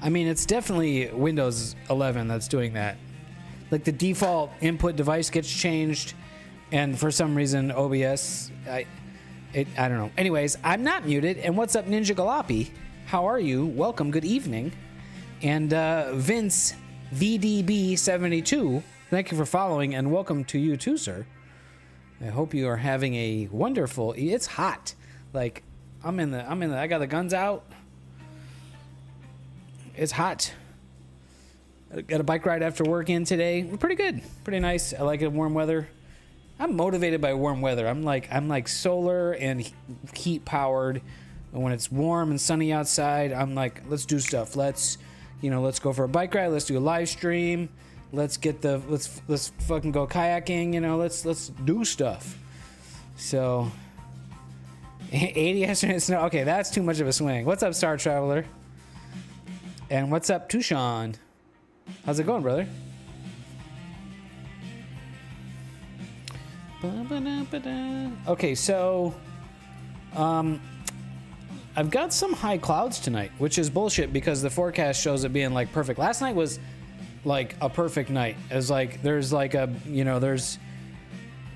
I mean, it's definitely Windows 11 that's doing that. Like the default input device gets changed, and for some reason OBS, I don't know. Anyways, I'm not muted. And what's up, Ninja Galapi? How are you? Welcome. Good evening. And Vince VDB72, thank you for following, and welcome to you too, sir. I hope you are having a wonderful. It's hot. Like I got the guns out. It's hot. I got a bike ride after work in today. Pretty good. Pretty nice. I like it, warm weather. I'm motivated by warm weather. I'm like solar and heat powered. And when it's warm and sunny outside, I'm like, let's do stuff. Let's go for a bike ride. Let's do a live stream. Let's fucking go kayaking. Let's do stuff. So 80 yesterday snow. Okay, that's too much of a swing. What's up, Star Traveler? And what's up, Tushan? How's it going, brother? Okay, so I've got some high clouds tonight, which is bullshit because the forecast shows it being like perfect. Last night was like a perfect night. It was like there's like a there's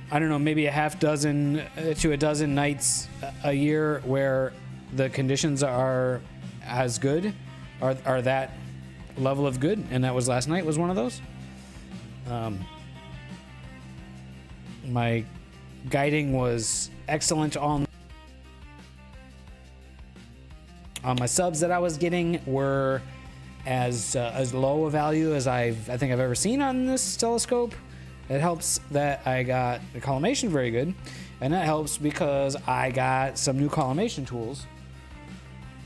I don't know, maybe a half dozen to a dozen nights a year where the conditions are as good, are that level of good, and that was last night was one of those. My guiding was excellent on my subs that I was getting were as low a value as I think I've ever seen on this telescope. It helps that I got the collimation very good, and that helps because I got some new collimation tools,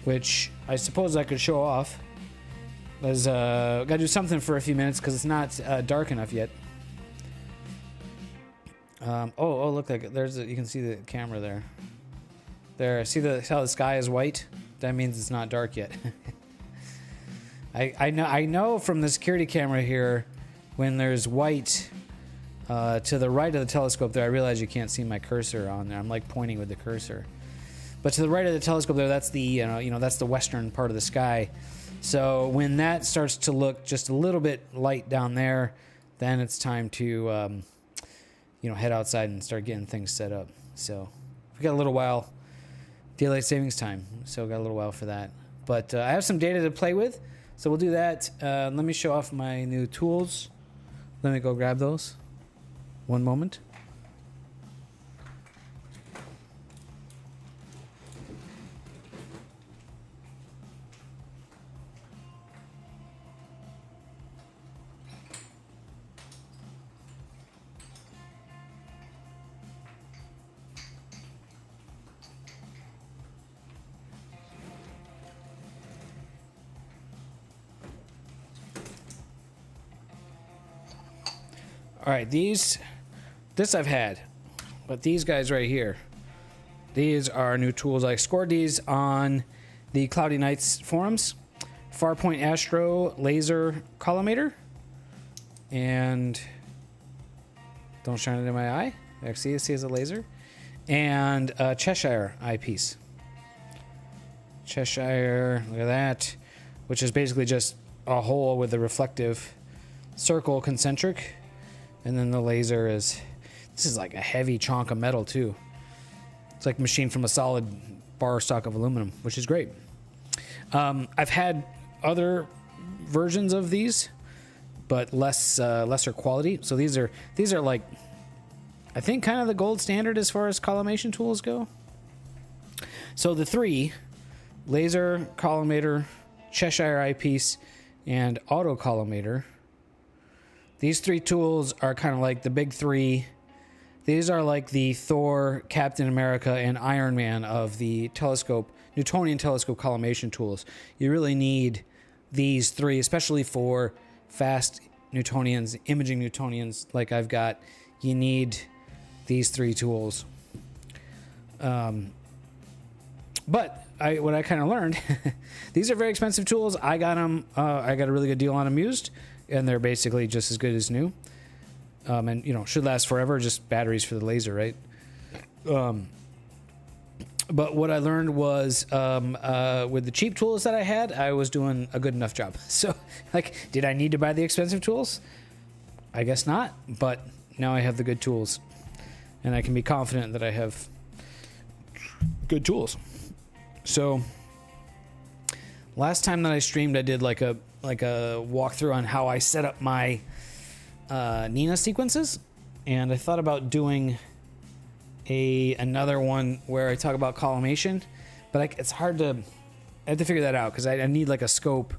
which I suppose I could show off. Gotta do something for a few minutes because it's not dark enough yet. Look, like you can see the camera there. There, see how the sky is white? That means it's not dark yet. I know from the security camera here, when there's white to the right of the telescope there, I realize you can't see my cursor on there. I'm like pointing with the cursor. But to the right of the telescope there, that's the that's the western part of the sky. So when that starts to look just a little bit light down there, then it's time to head outside and start getting things set up. So we got a little while, daylight savings time, so got a little while for that. But I have some data to play with, so we'll do that. Let me show off my new tools. Let me go grab those. One moment. All right, this I've had, but these guys right here, these are new tools. I scored these on the Cloudy Nights forums. Farpoint ASSTRO laser collimator, and don't shine it in my eye. Actually, see as a laser, and a Cheshire eyepiece. Cheshire, look at that, which is basically just a hole with a reflective circle concentric. And then the laser this is like a heavy chunk of metal too. It's like machined from a solid bar stock of aluminum, which is great. I've had other versions of these, but lesser quality. So these are like, I think kind of the gold standard as far as collimation tools go. So the three, laser collimator, Cheshire eyepiece, and auto collimator. These three tools are kind of like the big three. These are like the Thor, Captain America, and Iron Man of the telescope, Newtonian telescope collimation tools. You really need these three, especially for fast Newtonians, imaging Newtonians like I've got. You need these three tools. But what I kind of learned, these are very expensive tools. I got them. I got a really good deal on them used. And they're basically just as good as new. And, should last forever, just batteries for the laser, right? But what I learned was with the cheap tools that I had, I was doing a good enough job. So, like, did I need to buy the expensive tools? I guess not. But now I have the good tools, and I can be confident that I have good tools. So, last time that I streamed, I did like a walkthrough on how I set up my Nina sequences, and I thought about doing another one where I talk about collimation, but it's hard to. I have to figure that out because I need like a scope.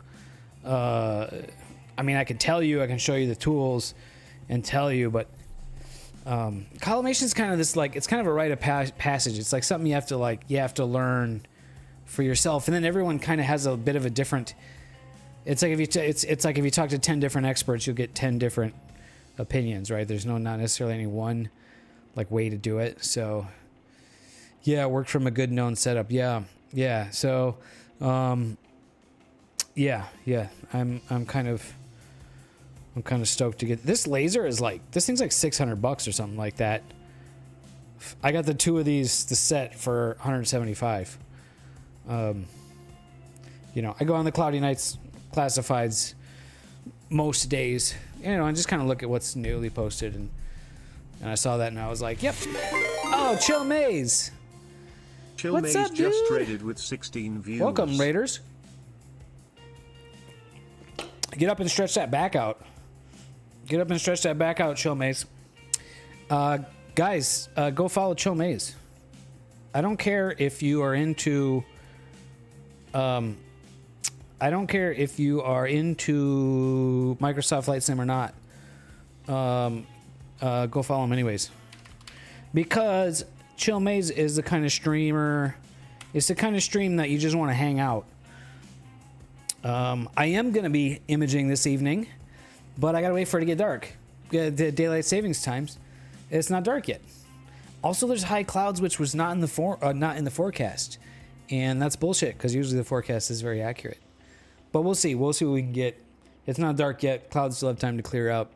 I mean, I can tell you, I can show you the tools, and tell you, but collimation is kind of this like it's kind of a rite of passage. It's like something you have to learn for yourself, and then everyone kind of has a bit of a different. It's like it's like if you talk to 10 different experts, you'll get 10 different opinions, right? There's not necessarily any one like way to do it. So yeah, work from a good known setup. Yeah. So yeah. I'm kind of stoked to get this laser. Is like this thing's like $600 or something like that. I got the two of these, the set, for 175. You know, I go on the Cloudy Nights classifieds most days, you know, and just kind of look at what's newly posted, and I saw that and I was like, yep. Oh, Chill Maze. Chill What's Maze up, dude? just raided with 16 views. Welcome, Raiders. Get up and stretch that back out. Get up and stretch that back out, Chill Maze. Guys, go follow Chill Maze. I don't care if you are into Microsoft Flight Sim or not. Go follow him anyways. Because Chill Maze is the kind of streamer. It's the kind of stream that you just want to hang out. I am going to be imaging this evening, but I got to wait for it to get dark. The daylight savings times. It's not dark yet. Also, there's high clouds, which was not in the forecast, and that's bullshit because usually the forecast is very accurate. But we'll see. We'll see what we can get. It's not dark yet. Clouds still have time to clear out.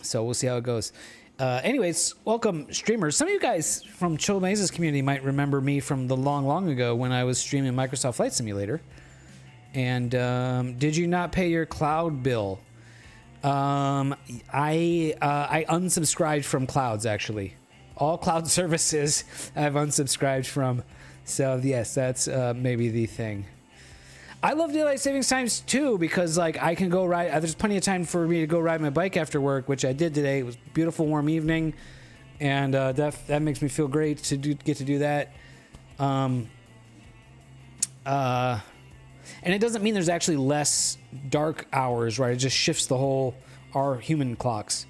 So we'll see how it goes. Anyways, welcome, streamers. Some of you guys from Chill Maze's community might remember me from the long ago when I was streaming Microsoft Flight Simulator. And did you not pay your cloud bill? I unsubscribed from clouds, actually. All cloud services I've unsubscribed from. So yes, that's maybe the thing. I love daylight savings times too because like I can go ride. There's plenty of time for me to go ride my bike after work, which I did today. It was a beautiful, warm evening, and that makes me feel great to get to do that. And it doesn't mean there's actually less dark hours, right? It just shifts our human clocks.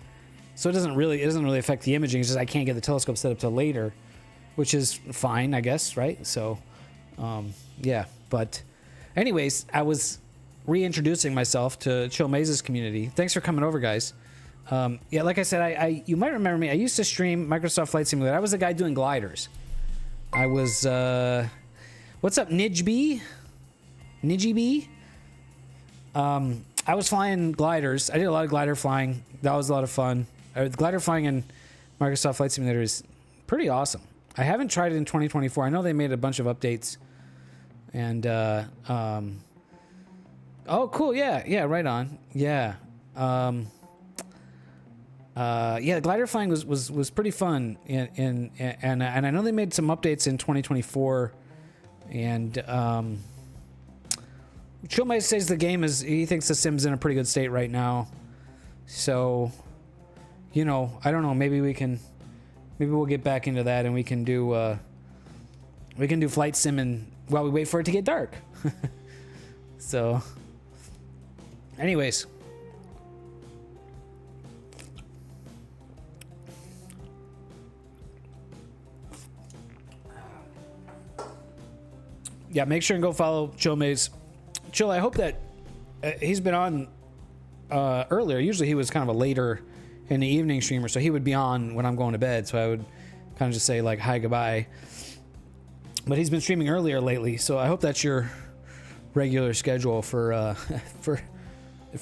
So it doesn't really affect the imaging. It's just I can't get the telescope set up till later, which is fine, I guess, right? So, yeah. But, anyways, I was reintroducing myself to Chill Maze's community. Thanks for coming over, guys. Yeah, like I said, you might remember me. I used to stream Microsoft Flight Simulator. I was the guy doing gliders. I was, what's up, Nijby? I was flying gliders. I did a lot of glider flying. That was a lot of fun. Glider flying in Microsoft Flight Simulator is pretty awesome. I haven't tried it in 2024. I know they made a bunch of updates. And, oh, cool. Yeah, right on. Yeah. Yeah, glider flying was pretty fun. And I know they made some updates in 2024. And, Chill Maze says the game he thinks the sim's in a pretty good state right now. So, you know, I don't know, maybe we'll get back into that and we can do flight sim and while we wait for it to get dark. So, anyways. Yeah, make sure and go follow Chill Maze. Chill, I hope that he's been on earlier. Usually he was kind of a later in the evening streamer, so he would be on when I'm going to bed. So I would kind of just say like hi, goodbye. But he's been streaming earlier lately, so I hope that's your regular schedule for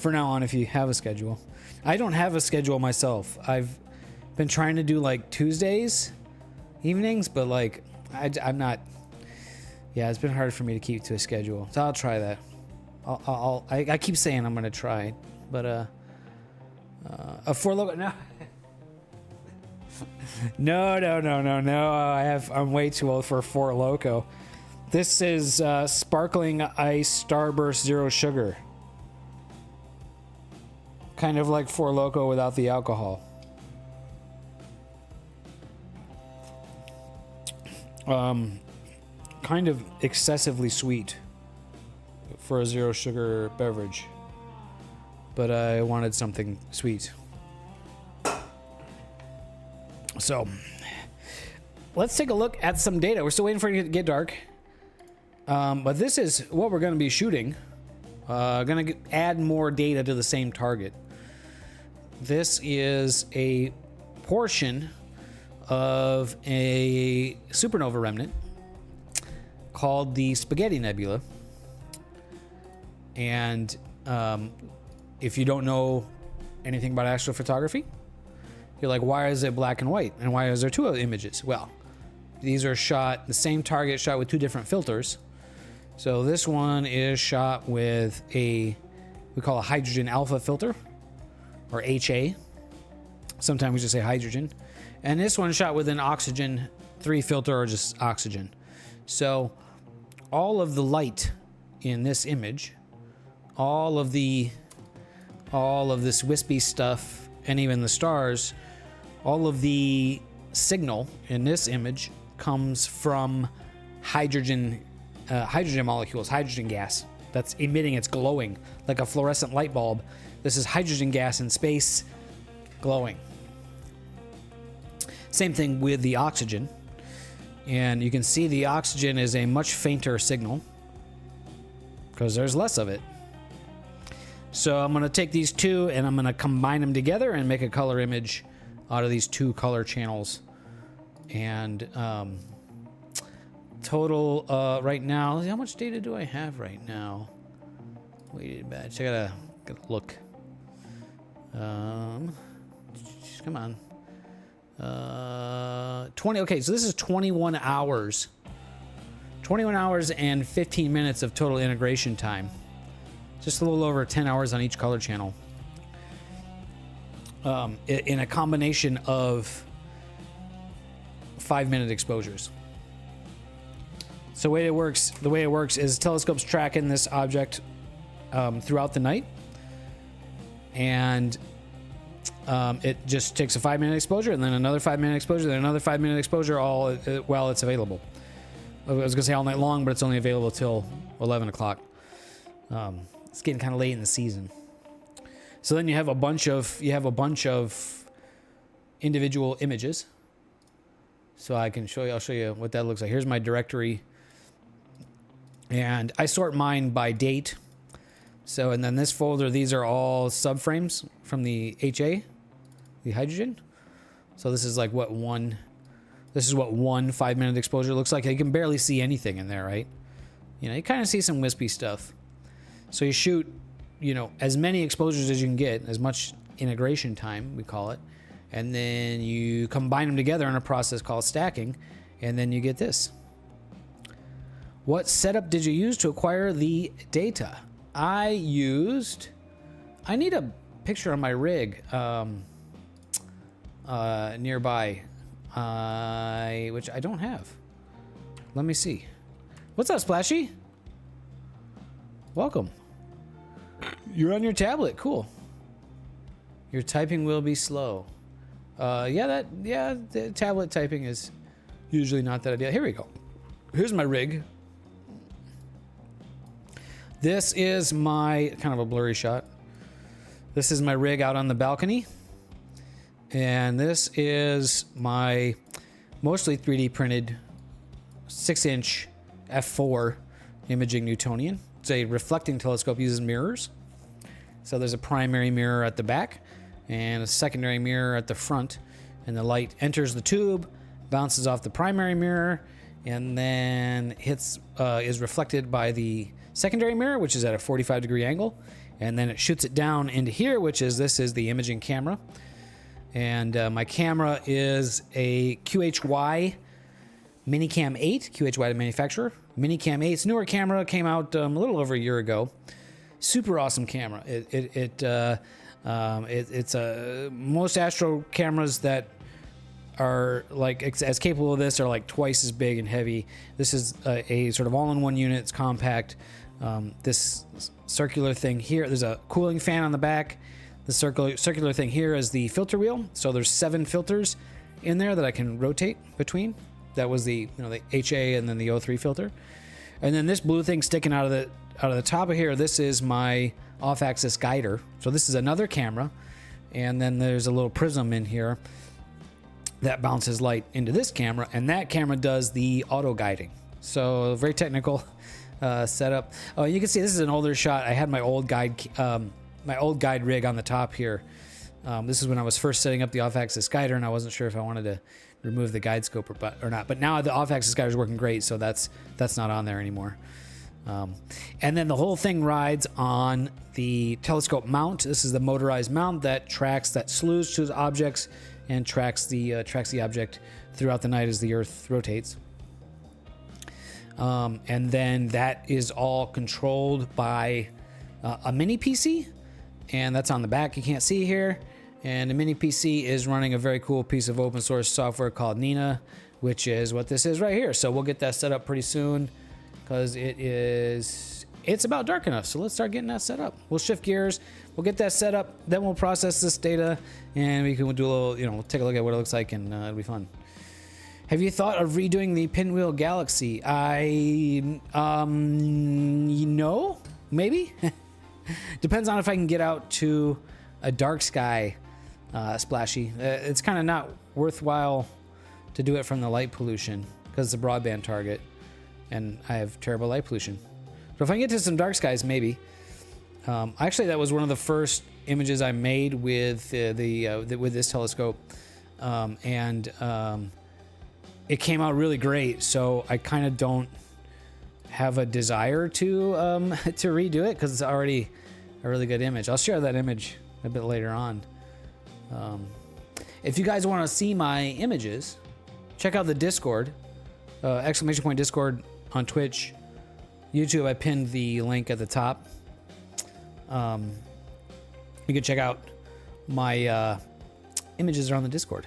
now on. If you have a schedule, I don't have a schedule myself. I've been trying to do like Tuesdays, evenings, but like I'm not. Yeah, it's been hard for me to keep to a schedule, so I'll try that. I keep saying I'm gonna try, but a Four Loko no. I'm way too old for a Four Loko. This is sparkling ice Starburst Zero Sugar, kind of like Four Loko without the alcohol. Kind of excessively sweet for a zero sugar beverage, but I wanted something sweet. So let's take a look at some data. We're still waiting for it to get dark, but this is what we're going to be shooting. Going to add more data to the same target. This is a portion of a supernova remnant called the Spaghetti Nebula. And if you don't know anything about astrophotography, you're like, why is it black and white? And why is there two images? Well, these are shot, the same target shot with two different filters. So this one is shot with we call a hydrogen alpha filter, or HA. Sometimes we just say hydrogen. And this one shot with an oxygen 3 filter, or just oxygen. So all of the light in this image, all of this wispy stuff, and even the stars, all of the signal in this image comes from hydrogen molecules, hydrogen gas that's emitting. It's glowing like a fluorescent light bulb. This is hydrogen gas in space glowing. Same thing with the oxygen. And you can see the oxygen is a much fainter signal because there's less of it. So I'm going to take these two and I'm going to combine them together and make a color image out of these two color channels. And total right now, how much data do I have right now? Weighted batch. I gotta look. Come on. 20. Okay, so this is 21 hours. 21 hours and 15 minutes of total integration time. Just a little over 10 hours on each color channel. In a combination of 5-minute exposures. So the way it works is telescope's tracking this object throughout the night, and it just takes a 5-minute exposure, and then another 5-minute exposure, then another 5-minute exposure, all while it's available. I was gonna say all night long, but it's only available till 11 o'clock. It's getting kind of late in the season. So then you have a bunch of individual images. So I'll show you what that looks like. Here's my directory. And I sort mine by date. So, and then this folder, these are all subframes from the HA, the hydrogen. So this is like what one 5-minute exposure looks like. You can barely see anything in there, right? You kind of see some wispy stuff. So you shoot, as many exposures as you can get, as much integration time, we call it. And then you combine them together in a process called stacking, and then you get this. What setup did you use to acquire the data? I need a picture on my rig nearby, which I don't have. Let me see. What's up, Splashy? Welcome. You're on your tablet. Cool. Your typing will be slow. The tablet typing is usually not that ideal. Here we go. Here's my rig. This is my kind of a blurry shot. This is my rig out on the balcony. And this is my mostly 3D printed 6-inch f4 imaging Newtonian. It's a reflecting telescope, uses mirrors. So there's a primary mirror at the back and a secondary mirror at the front. And the light enters the tube, bounces off the primary mirror, and then is reflected by the secondary mirror, which is at a 45-degree angle. And then it shoots it down into here, this is the imaging camera. And my camera is a QHY Minicam 8, QHY manufacturer. Minicam 8's newer camera, came out a little over a year ago. Super awesome camera. It's most Astro cameras that are like as capable of this are like twice as big and heavy. This is a sort of all-in-one unit. It's compact. This circular thing here, there's a cooling fan on the back. The circular thing here is the filter wheel. So there's 7 filters in there that I can rotate between. That was the the HA and then the O3 filter. And then this blue thing sticking out of the top of here, this is my off-axis guider. So this is another camera. And then there's a little prism in here that bounces light into this camera, and that camera does the auto guiding. So very technical setup. Oh, you can see this is an older shot. I had my old guide rig on the top here. This is when I was first setting up the off-axis guider, and I wasn't sure if I wanted to remove the guide scope or not. But now the off-axis guider is working great, so that's not on there anymore. And then the whole thing rides on the telescope mount. This is the motorized mount that slews to objects and tracks the object throughout the night as the Earth rotates. And then that is all controlled by a mini PC, and that's on the back. You can't see here. And the mini PC is running a very cool piece of open source software called Nina, which is what this is right here. So we'll get that set up pretty soon because it's about dark enough. So let's start getting that set up. We'll shift gears. We'll get that set up. Then we'll process this data and we can do a little, we'll take a look at what it looks like, and it'll be fun. Have you thought of redoing the Pinwheel Galaxy? Maybe. Depends on if I can get out to a dark sky splashy. It's kind of not worthwhile to do it from the light pollution because it's a broadband target and I have terrible light pollution. But if I can get to some dark skies, maybe. Actually, that was one of the first images I made with with this telescope, and it came out really great. So I kind of don't have a desire to redo it because it's already a really good image. I'll share that image a bit later on. If you guys want to see my images, check out the Discord, ! Discord on Twitch, YouTube. I pinned the link at the top. You can check out my images are on the Discord.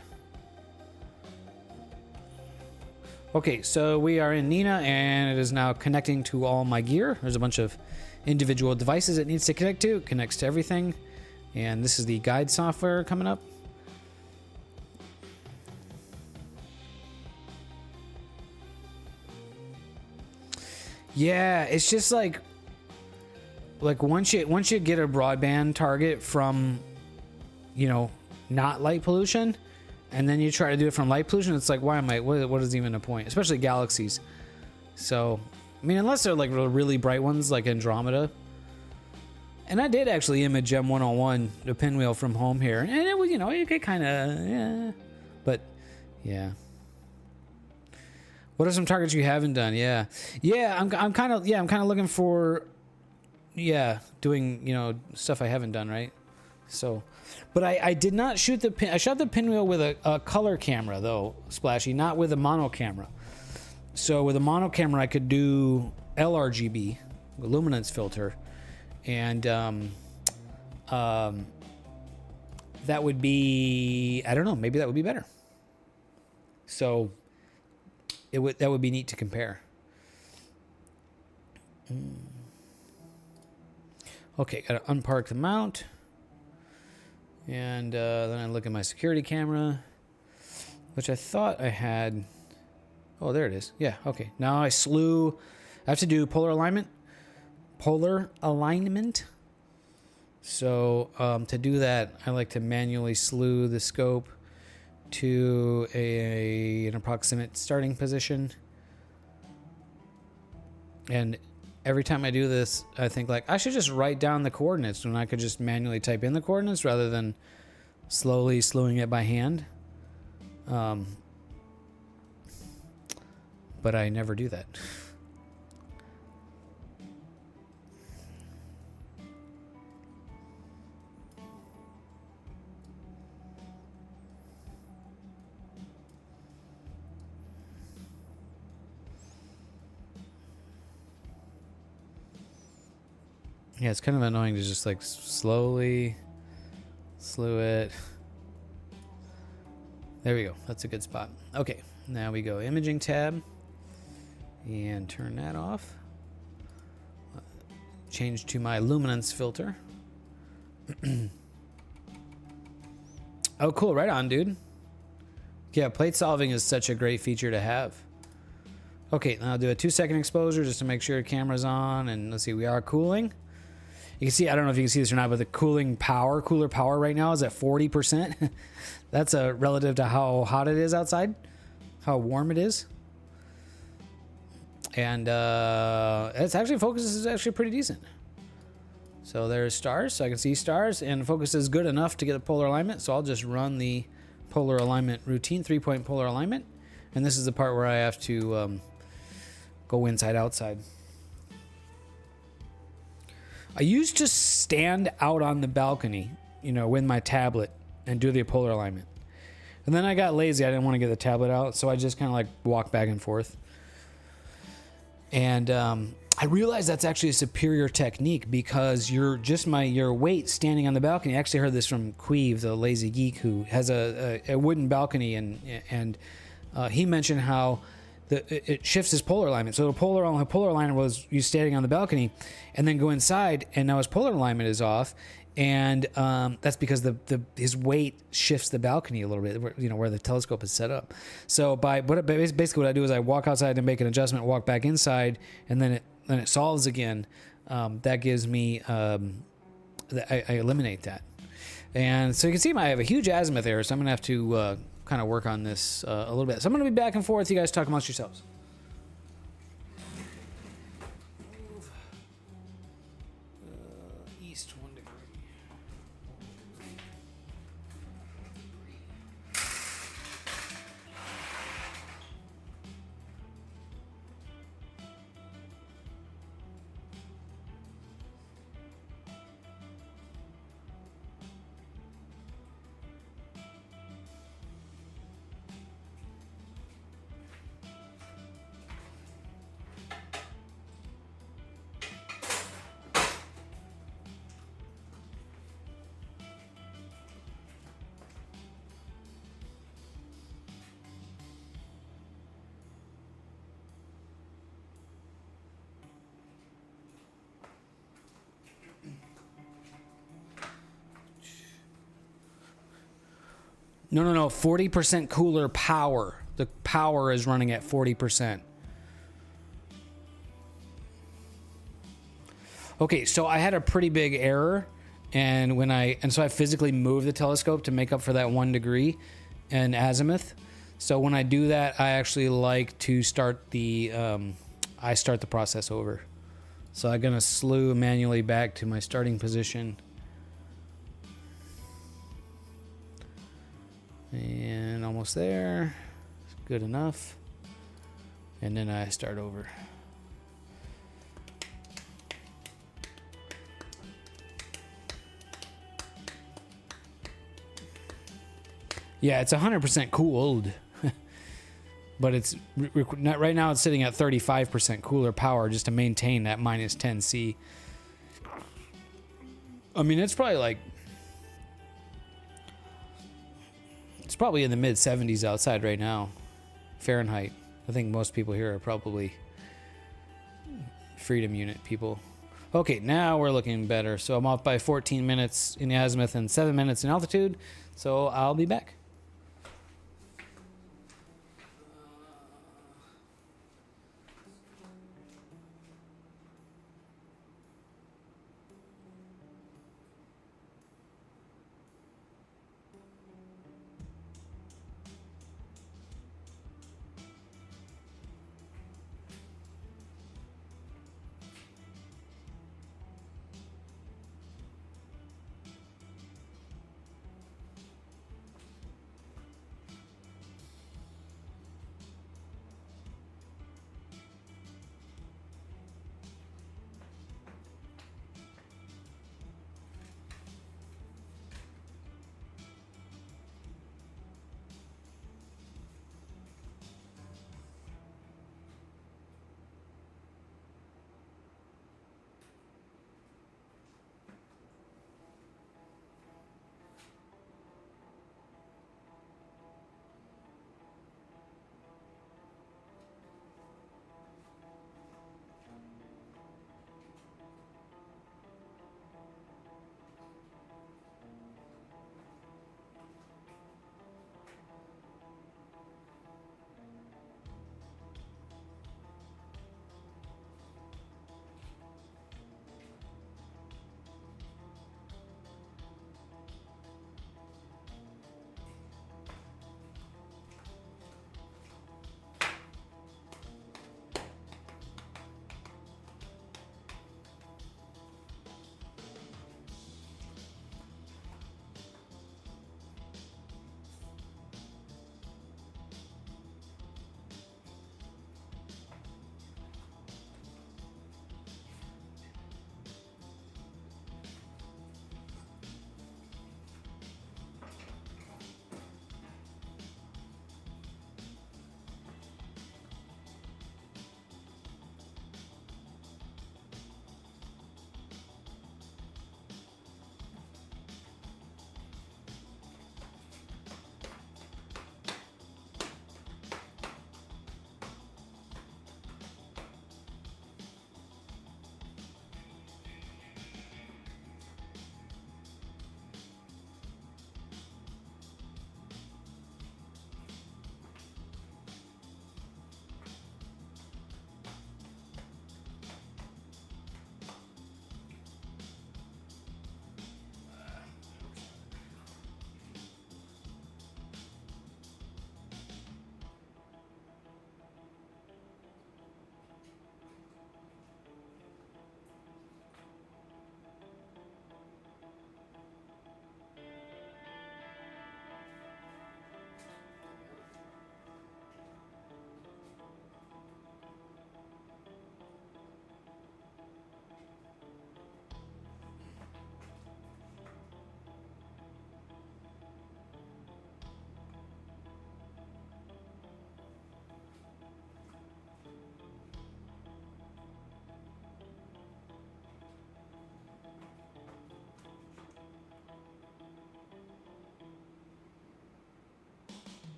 Okay, so we are in Nina, and it is now connecting to all my gear. There's a bunch of individual devices it needs to connect to. It connects to everything. And this is the guide software coming up. Yeah, it's just like once you get a broadband target from, not light pollution, and then you try to do it from light pollution, it's like, what is even the point? Especially galaxies. So, I mean, unless they're like really bright ones like Andromeda. And I did actually image M101, the pinwheel, from home here, and it was, you could kind of, yeah, but yeah. What are some targets you haven't done? Yeah, I'm kind of looking for, doing stuff I haven't done, right? So, but I did not shoot the pin. I shot the pinwheel with a color camera though, Splashy, not with a mono camera. So with a mono camera, I could do LRGB, luminance filter, and that would be, I don't know, maybe that would be better. So that would be neat to compare. Okay, gotta unpark the mount. And then I look at my security camera, which I thought I had. Oh, there it is. Yeah, okay. Now I have to do polar alignment. So to do that, I like to manually slew the scope to an approximate starting position. And every time I do this, I think I should just write down the coordinates when I could just manually type in the coordinates rather than slowly slewing it by hand. But I never do that. Yeah, it's kind of annoying to just like slowly slew it. There we go. That's a good spot. Okay, now we go imaging tab and turn that off. Change to my luminance filter. Oh, cool. Right on, dude. Yeah, plate solving is such a great feature to have. Okay, now I'll do a 2-second exposure just to make sure the camera's on. And let's see, we are cooling. You can see, I don't know if you can see this or not, but the cooler power right now is at 40%. That's relative to how hot it is outside, how warm it is. And it's actually, focus is actually pretty decent. So there's stars, so I can see stars, and focus is good enough to get the polar alignment. So I'll just run the polar alignment routine, 3-point polar alignment. And this is the part where I have to go inside, outside. I used to stand out on the balcony, you know, with my tablet and do the polar alignment. And then I got lazy. I didn't want to get the tablet out, so I just kind of like walk back and forth. And I realized that's actually a superior technique because your weight standing on the balcony. I actually heard this from Queeve, the lazy geek, who has a wooden balcony, and he mentioned how it shifts his polar alignment. So the polar alignment was you standing on the balcony, and then go inside, and now his polar alignment is off, and that's because his weight shifts the balcony a little bit, you know, where the telescope is set up. So basically what I do is I walk outside and make an adjustment, walk back inside, and then it solves again. That gives me I eliminate that, and so you can see I have a huge azimuth error. So I'm gonna have to kind of work on this a little bit. So I'm going to be back and forth. You guys talk amongst yourselves. East 1 degree. No. 40% cooler power. The power is running at 40%. Okay, so I had a pretty big error, and so I physically moved the telescope to make up for that 1 degree in azimuth. So when I do that, I actually like to start the process over. So I'm gonna slew manually back to my starting position. And almost there. Good enough. And then I start over. Yeah, it's 100% cooled. But it's right now it's sitting at 35% cooler power just to maintain that minus 10C. I mean, it's probably like it's probably in the mid 70s outside right now, Fahrenheit. I think most people here are probably Freedom Unit people. Okay, now we're looking better. So I'm off by 14 minutes in the azimuth and 7 minutes in altitude. So I'll be back.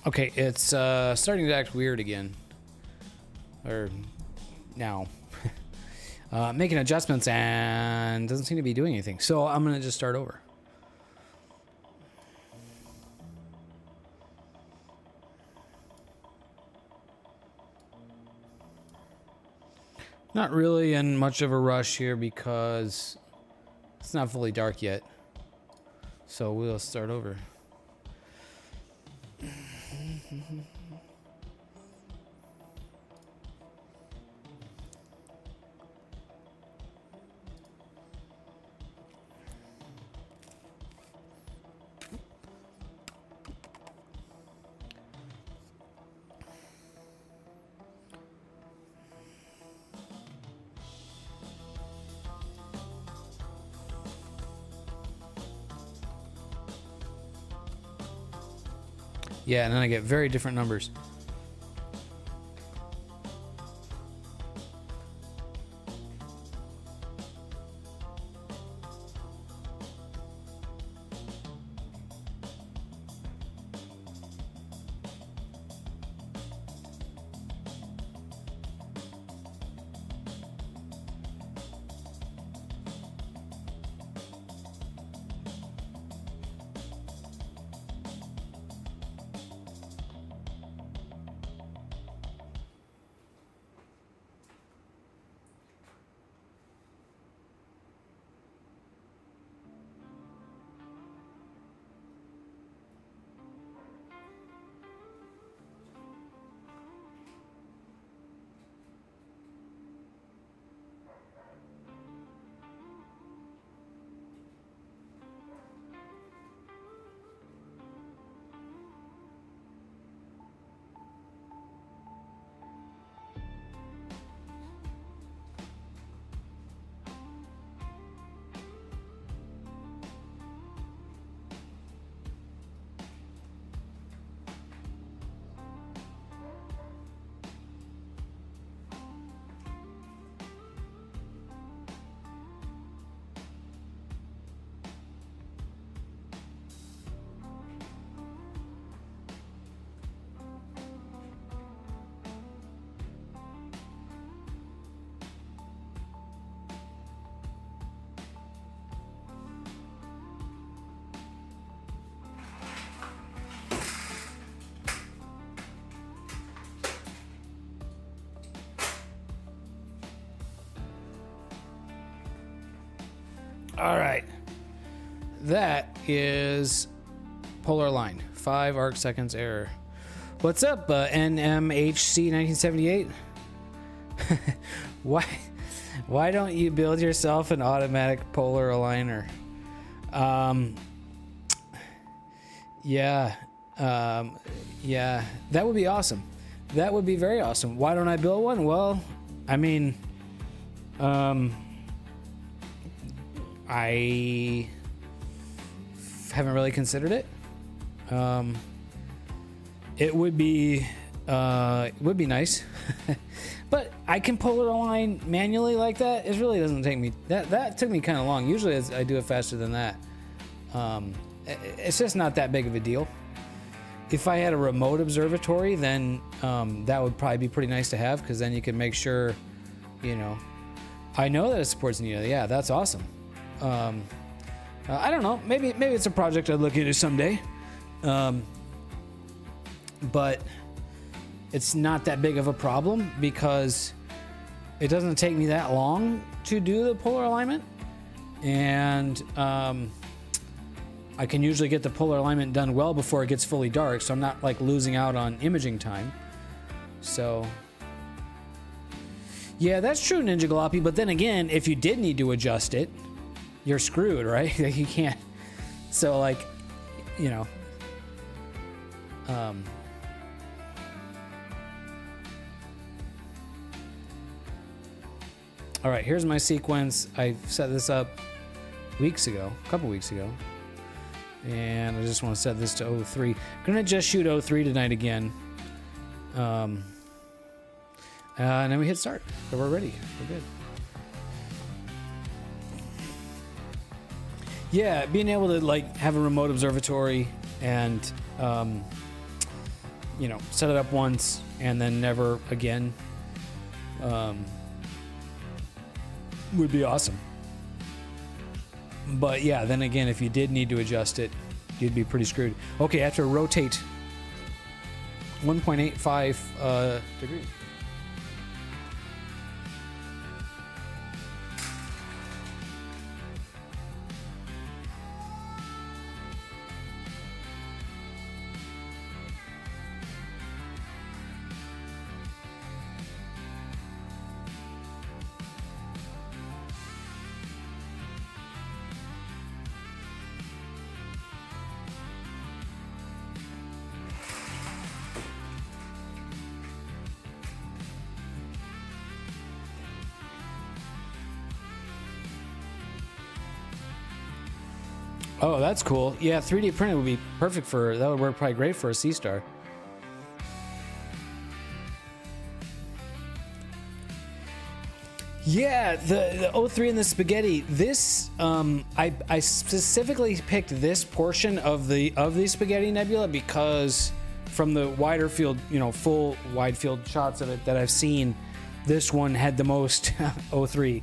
Okay, it's starting to act weird again. Or now. Making adjustments and doesn't seem to be doing anything. So I'm going to just start over. Not really in much of a rush here because it's not fully dark yet. So we'll start over. Yeah, and then I get very different numbers. All right. That is polar line. 5 arc seconds error. What's up, NMHC 1978? Why don't you build yourself an automatic polar aligner? Yeah, that would be awesome. That would be very awesome. Why don't I build one? Well, I mean, I haven't really considered it. It would be nice, but I can polar align manually like that. It really doesn't take me that took me kind of long. Usually I do it faster than that. It's just not that big of a deal. If I had a remote observatory, then that would probably be pretty nice to have, because then you can make sure, I know that it supports NEO. Yeah, that's awesome. I don't know. Maybe it's a project I'd look into someday. But it's not that big of a problem because it doesn't take me that long to do the polar alignment, and I can usually get the polar alignment done well before it gets fully dark, so I'm not like losing out on imaging time. So yeah, that's true, Ninja Galoppy. But then again, if you did need to adjust it, you're screwed, right? You can't. So like, all right, here's my sequence. I set this up a couple weeks ago. And I just want to set this to 03. I'm going to just shoot 03 tonight again. And then we hit start. So we're ready. We're good. Yeah, being able to like have a remote observatory and you know, set it up once and then never again, would be awesome. But yeah, then again, if you did need to adjust it, you'd be pretty screwed. Okay, I have to rotate 1.85 degrees. Oh, that's cool. Yeah, 3D printed would be perfect for, that would work probably great for a sea star. Yeah, the O3 and the spaghetti. This, I specifically picked this portion of the spaghetti nebula because from the wider field, you know, full wide field shots of it that I've seen, this one had the most O3.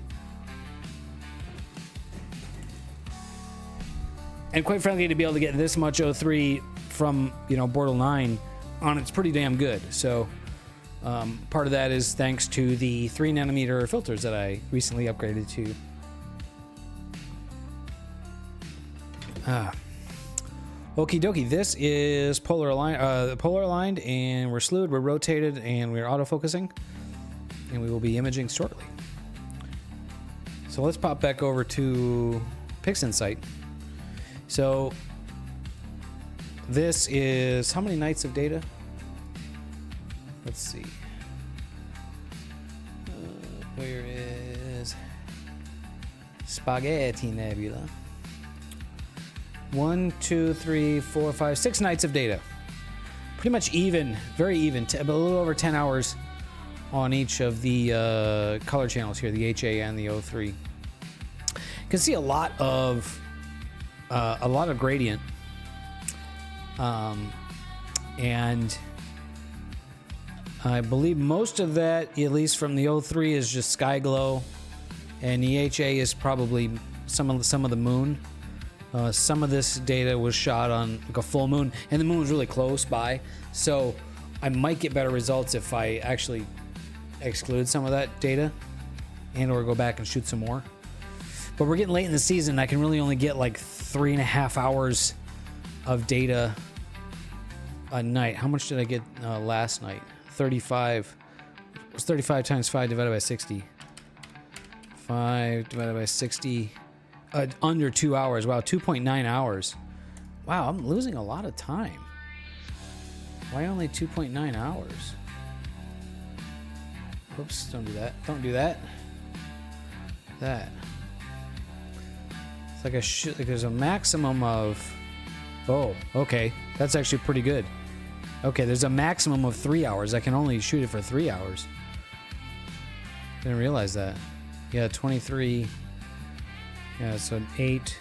And quite frankly, to be able to get this much O3 from, you know, Bortle 9 on it's pretty damn good. So part of that is thanks to the 3nm filters that I recently upgraded to. Okie dokie, this is polar aligned, and we're slewed, we're rotated, and we're autofocusing, and we will be imaging shortly. So let's pop back over to PixInsight. So this is how many nights of data? Let's see. Where is Spaghetti Nebula? 1, 2, 3, 4, 5, 6 nights of data. Pretty much even, very even, a little over 10 hours on each of the color channels here, the HA and the O3. You can see a lot of gradient, and I believe most of that, at least from the O3, is just sky glow, and the HA is probably some of the moon. Some of this data was shot on like a full moon, and the moon was really close by, so I might get better results if I actually exclude some of that data and or go back and shoot some more. But we're getting late in the season. I can really only get like 3.5 hours of data a night. How much did I get last night? 35. It was 35 times 5 divided by 60. 5 divided by 60. Under 2 hours. Wow, 2.9 hours. Wow, I'm losing a lot of time. Why only 2.9 hours? Oops, don't do that. Don't do that. That. It's like like there's a maximum of... Oh, okay. That's actually pretty good. Okay, there's a maximum of 3 hours. I can only shoot it for 3 hours. Didn't realize that. Yeah, 23... Yeah, so 8,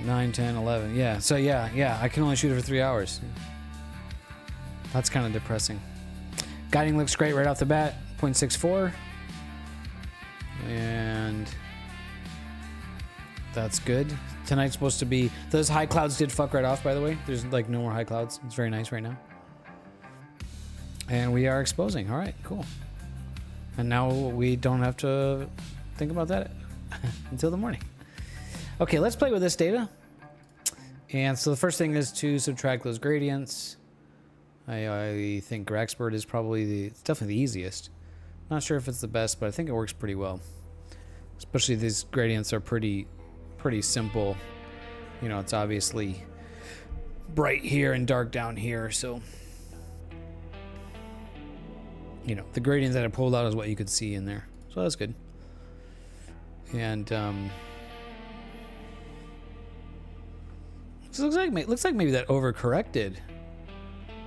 9, 10, 11. Yeah, so yeah, I can only shoot it for 3 hours. That's kind of depressing. Guiding looks great right off the bat, 0.64. And that's good. Tonight's supposed to be... Those high clouds did fuck right off, by the way. There's like no more high clouds. It's very nice right now. And we are exposing. All right, cool. And now we don't have to think about that until the morning. Okay, let's play with this data. And so the first thing is to subtract those gradients. I think Graxbird is probably it's definitely the easiest. Not sure if it's the best, but I think it works pretty well. Especially these gradients are pretty simple. You know, it's obviously bright here and dark down here, so you know, the gradient that I pulled out is what you could see in there. So that's good. And this looks like maybe that overcorrected.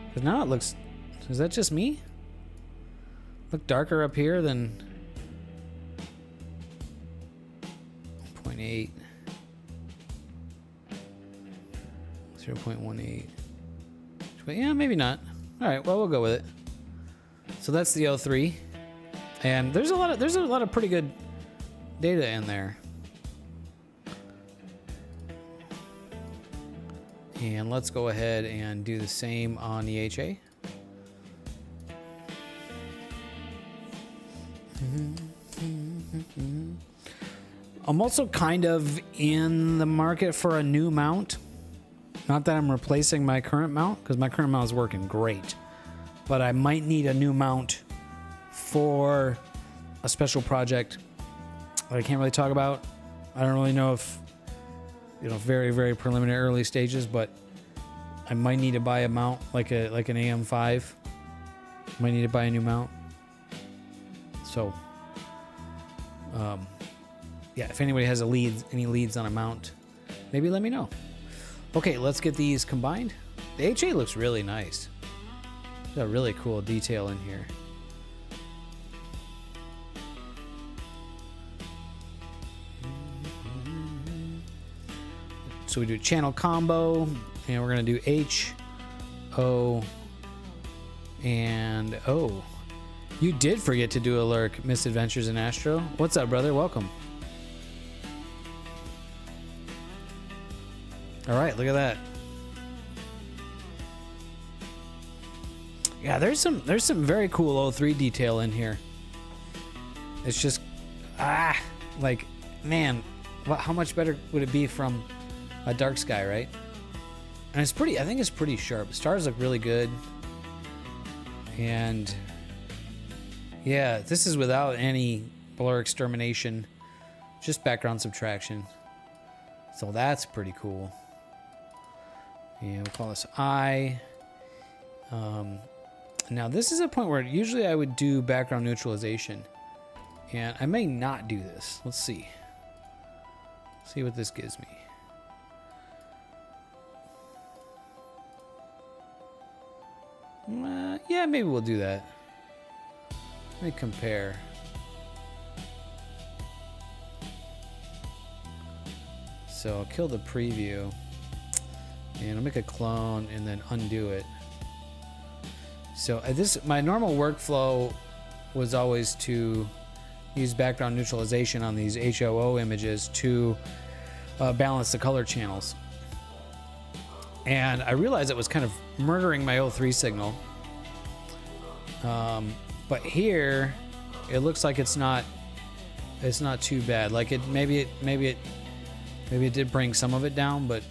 Because now it looks... Is that just me? Look darker up here than 0.8, 0.18. but yeah, maybe not. All right, well, we'll go with it. So that's the 03, and there's a lot of pretty good data in there. And let's go ahead and do the same on the HA. I'm also kind of in the market for a new mount. Not that I'm replacing my current mount, because my current mount is working great. But I might need a new mount for a special project that I can't really talk about. I don't really know if, you know, very, very preliminary early stages, but I might need to buy a mount like an AM5. Might need to buy a new mount. So, yeah, if anybody has any leads on a mount, maybe let me know. Okay, let's get these combined. The HA looks really nice. Got a really cool detail in here. So we do channel combo, and we're gonna do H, O, and O. You did forget to do a lurk, Misadventures in Astro. What's up, brother? Welcome. All right, look at that. Yeah, there's some very cool 03 detail in here. It's just, like, man, how much better would it be from a dark sky, right? And it's pretty, I think it's pretty sharp. Stars look really good. And yeah, this is without any blur extermination, just background subtraction. So that's pretty cool. Yeah, we'll call this I. Now this is a point where usually I would do background neutralization, and I may not do this. Let's see. See what this gives me. Yeah, maybe we'll do that. Let me compare. So I'll kill the preview, and I'll make a clone and then undo it. So my normal workflow was always to use background neutralization on these HOO images to balance the color channels. And I realized it was kind of murdering my 03 signal. But here, it looks like it's not too bad. Like maybe it did bring some of it down, but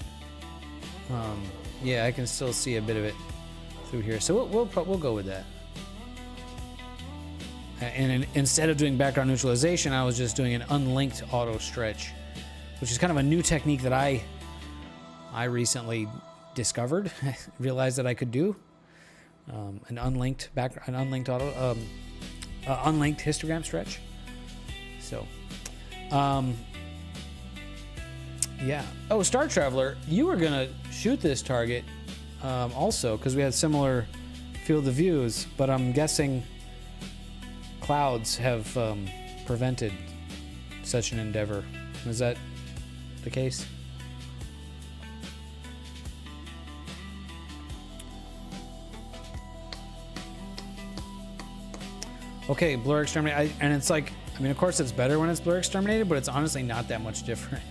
yeah, I can still see a bit of it through here. So we'll go with that. And instead of doing background neutralization, I was just doing an unlinked auto stretch, which is kind of a new technique that I recently discovered, realized that I could do. An unlinked auto, unlinked histogram stretch. So, yeah. Oh, Star Traveler, you were gonna shoot this target also because we had similar field of views, but I'm guessing clouds have prevented such an endeavor. Is that the case? Okay, blur exterminated, and it's like, I mean, of course it's better when it's blur exterminated, but it's honestly not that much different.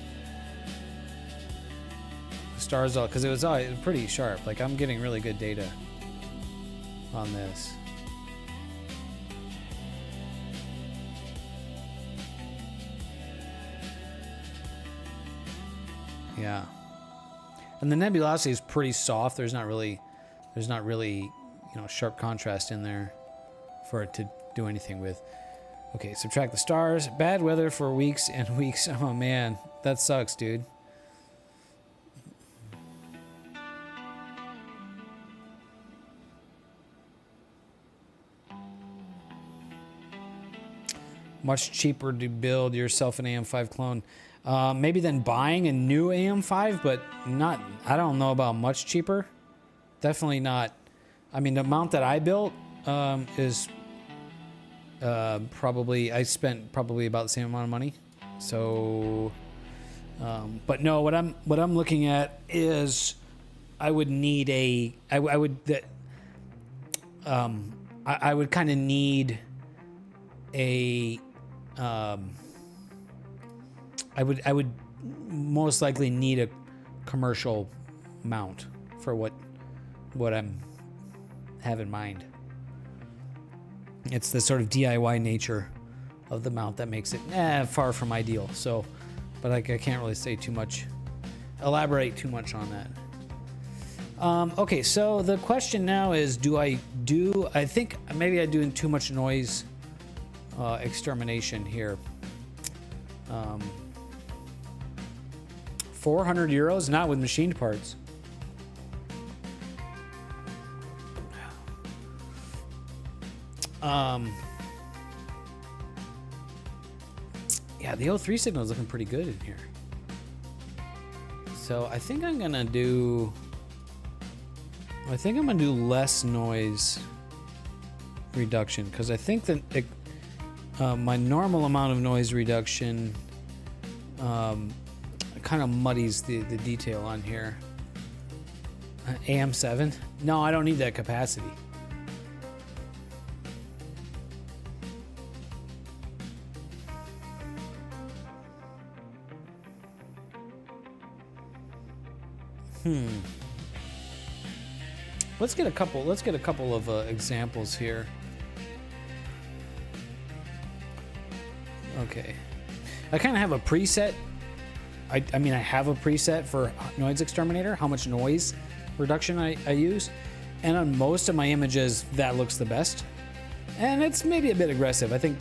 The stars all, because it was pretty sharp. Like, I'm getting really good data on this. Yeah, and the nebulosity is pretty soft. There's not really, sharp contrast in there for it to do anything with. Okay, subtract the stars. Bad weather for weeks and weeks. Oh man, that sucks, dude. Much cheaper to build yourself an AM5 clone. Maybe than buying a new AM5, but not, I don't know about much cheaper. Definitely not. I mean, the amount that I built is probably, I spent probably about the same amount of money. So, but no, what I'm looking at is I would need I would kind of need a I would most likely need a commercial mount for what I'm have in mind. It's the sort of DIY nature of the mount that makes it far from ideal. So, but I can't really say too much, elaborate too much on that. Okay, so the question now is, I think maybe I'm doing too much noise extermination here. 400 euros, not with machined parts. Yeah, the O3 signal is looking pretty good in here. So I think I'm gonna do less noise reduction, because I think that my normal amount of noise reduction kind of muddies the detail on here. AM7? No, I don't need that capacity. Let's get a couple of examples here. Okay. I kind of have a preset. I mean, I have a preset for noise exterminator, how much noise reduction I use. And on most of my images, that looks the best. And it's maybe a bit aggressive. I think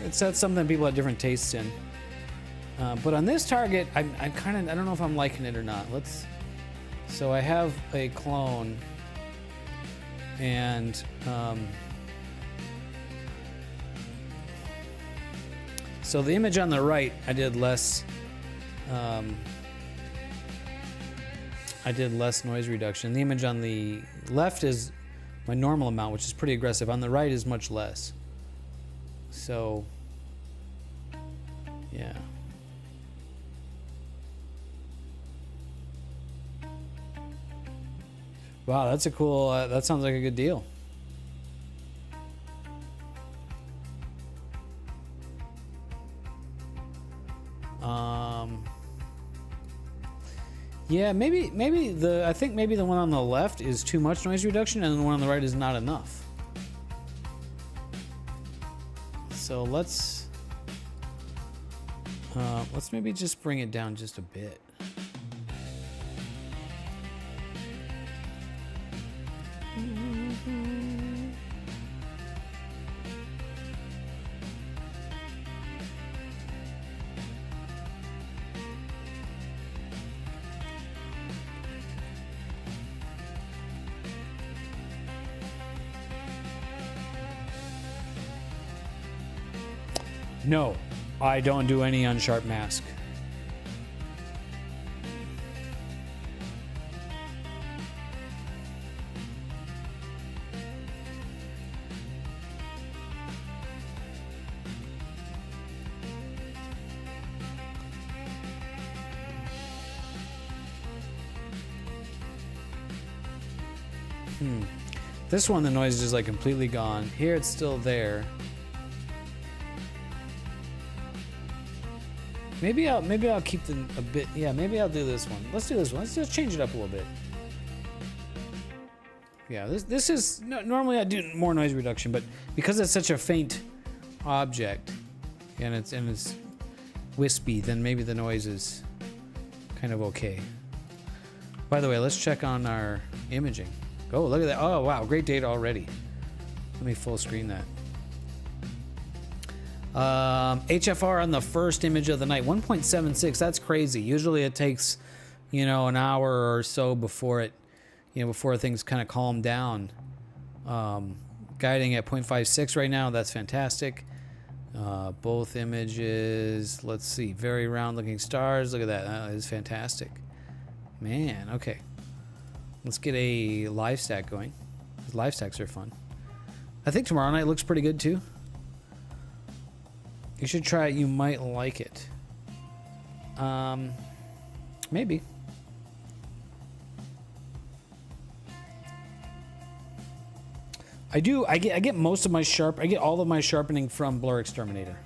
that's something people have different tastes in. But on this target, I don't know if I'm liking it or not. So I have a clone, and so the image on the right, I did less noise reduction. The image on the left is my normal amount, which is pretty aggressive. On the right is much less. So, yeah. Wow, that's a cool, that sounds like a good deal. Yeah, maybe I think maybe the one on the left is too much noise reduction, and the one on the right is not enough. So let's maybe just bring it down just a bit. No, I don't do any unsharp mask. This one, the noise is like completely gone. Here it's still there. Maybe I'll keep them a bit. Yeah, maybe I'll do this one. Let's do this one. Let's just change it up a little bit. Yeah, this is normally I do more noise reduction, but because it's such a faint object and it's wispy, then maybe the noise is kind of okay. By the way, let's check on our imaging. Oh, look at that. Oh, wow, great data already. Let me full screen that. HFR on the first image of the night, 1.76. That's crazy. Usually it takes, an hour or so before it, before things kind of calm down. Guiding at 0.56 right now. That's fantastic. Both images, let's see, very round looking stars. Look at that. That is fantastic. Man, okay. Let's get a live stack going. Live stacks are fun. I think tomorrow night looks pretty good too. You should try it. You might like it. Maybe. I get most of my I get all of my sharpening from Blur Exterminator.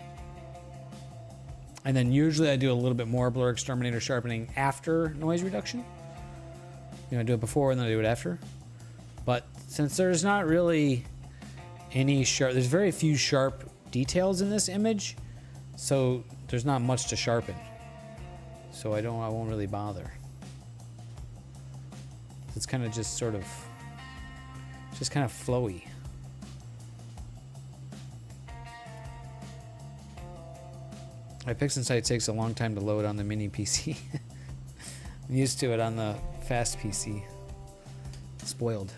And then usually I do a little bit more Blur Exterminator sharpening after noise reduction. You know, I do it before and then I do it after. But since there's not really any there's very few sharp details in this image, so there's not much to sharpen. So I won't really bother. It's kind of just sort of, just kind of flowy. My PixInsight takes a long time to load on the mini PC. I'm used to it on the fast PC. Spoiled.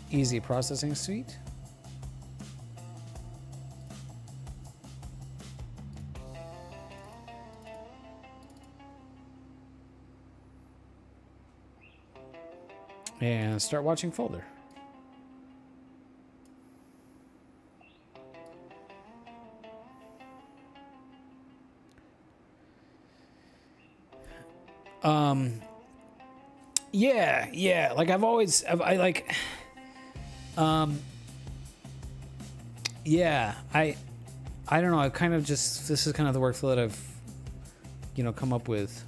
Easy processing suite. And start watching folder. Yeah, like I don't know, I kind of just, this is kind of the workflow that I've, you know, come up with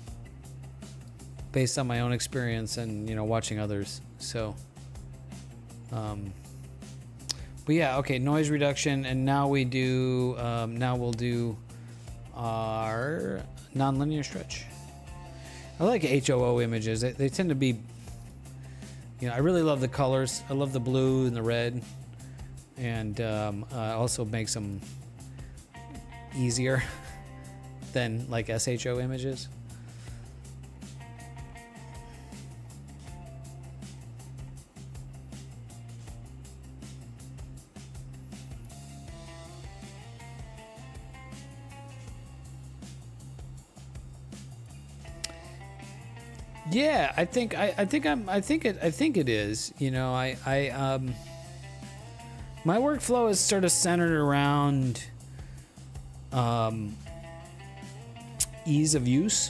based on my own experience and, you know, watching others. So, but yeah, okay, noise reduction, and now we do, now we'll do our nonlinear stretch. I like HOO images. They tend to be, you know, I really love the colors. I love the blue and the red, and also makes them easier than like SHO images. Yeah, I think it is. You know, my workflow is sort of centered around ease of use,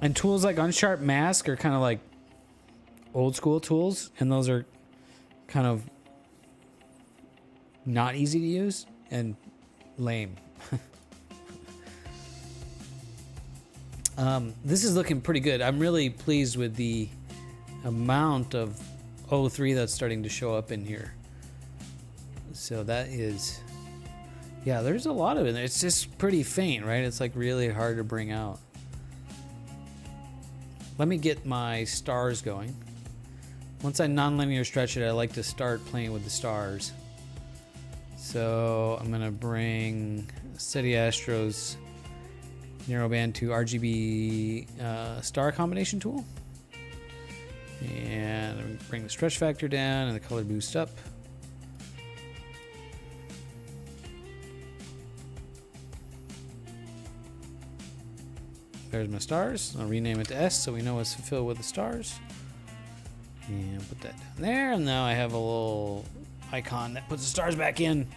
and tools like Unsharp Mask are kind of like old school tools, and those are kind of not easy to use and lame. This is looking pretty good. I'm really pleased with the amount of O3 that's starting to show up in here. So that is, yeah, there's a lot of it. It's just pretty faint, right? It's like really hard to bring out. Let me get my stars going. Once I nonlinear stretch it, I like to start playing with the stars. So I'm gonna bring Steady Astro's narrowband to RGB star combination tool, and I'm gonna bring the stretch factor down and the color boost up. There's my stars. I'll rename it to S so we know it's filled with the stars, and put that down there. And now I have a little icon that puts the stars back in.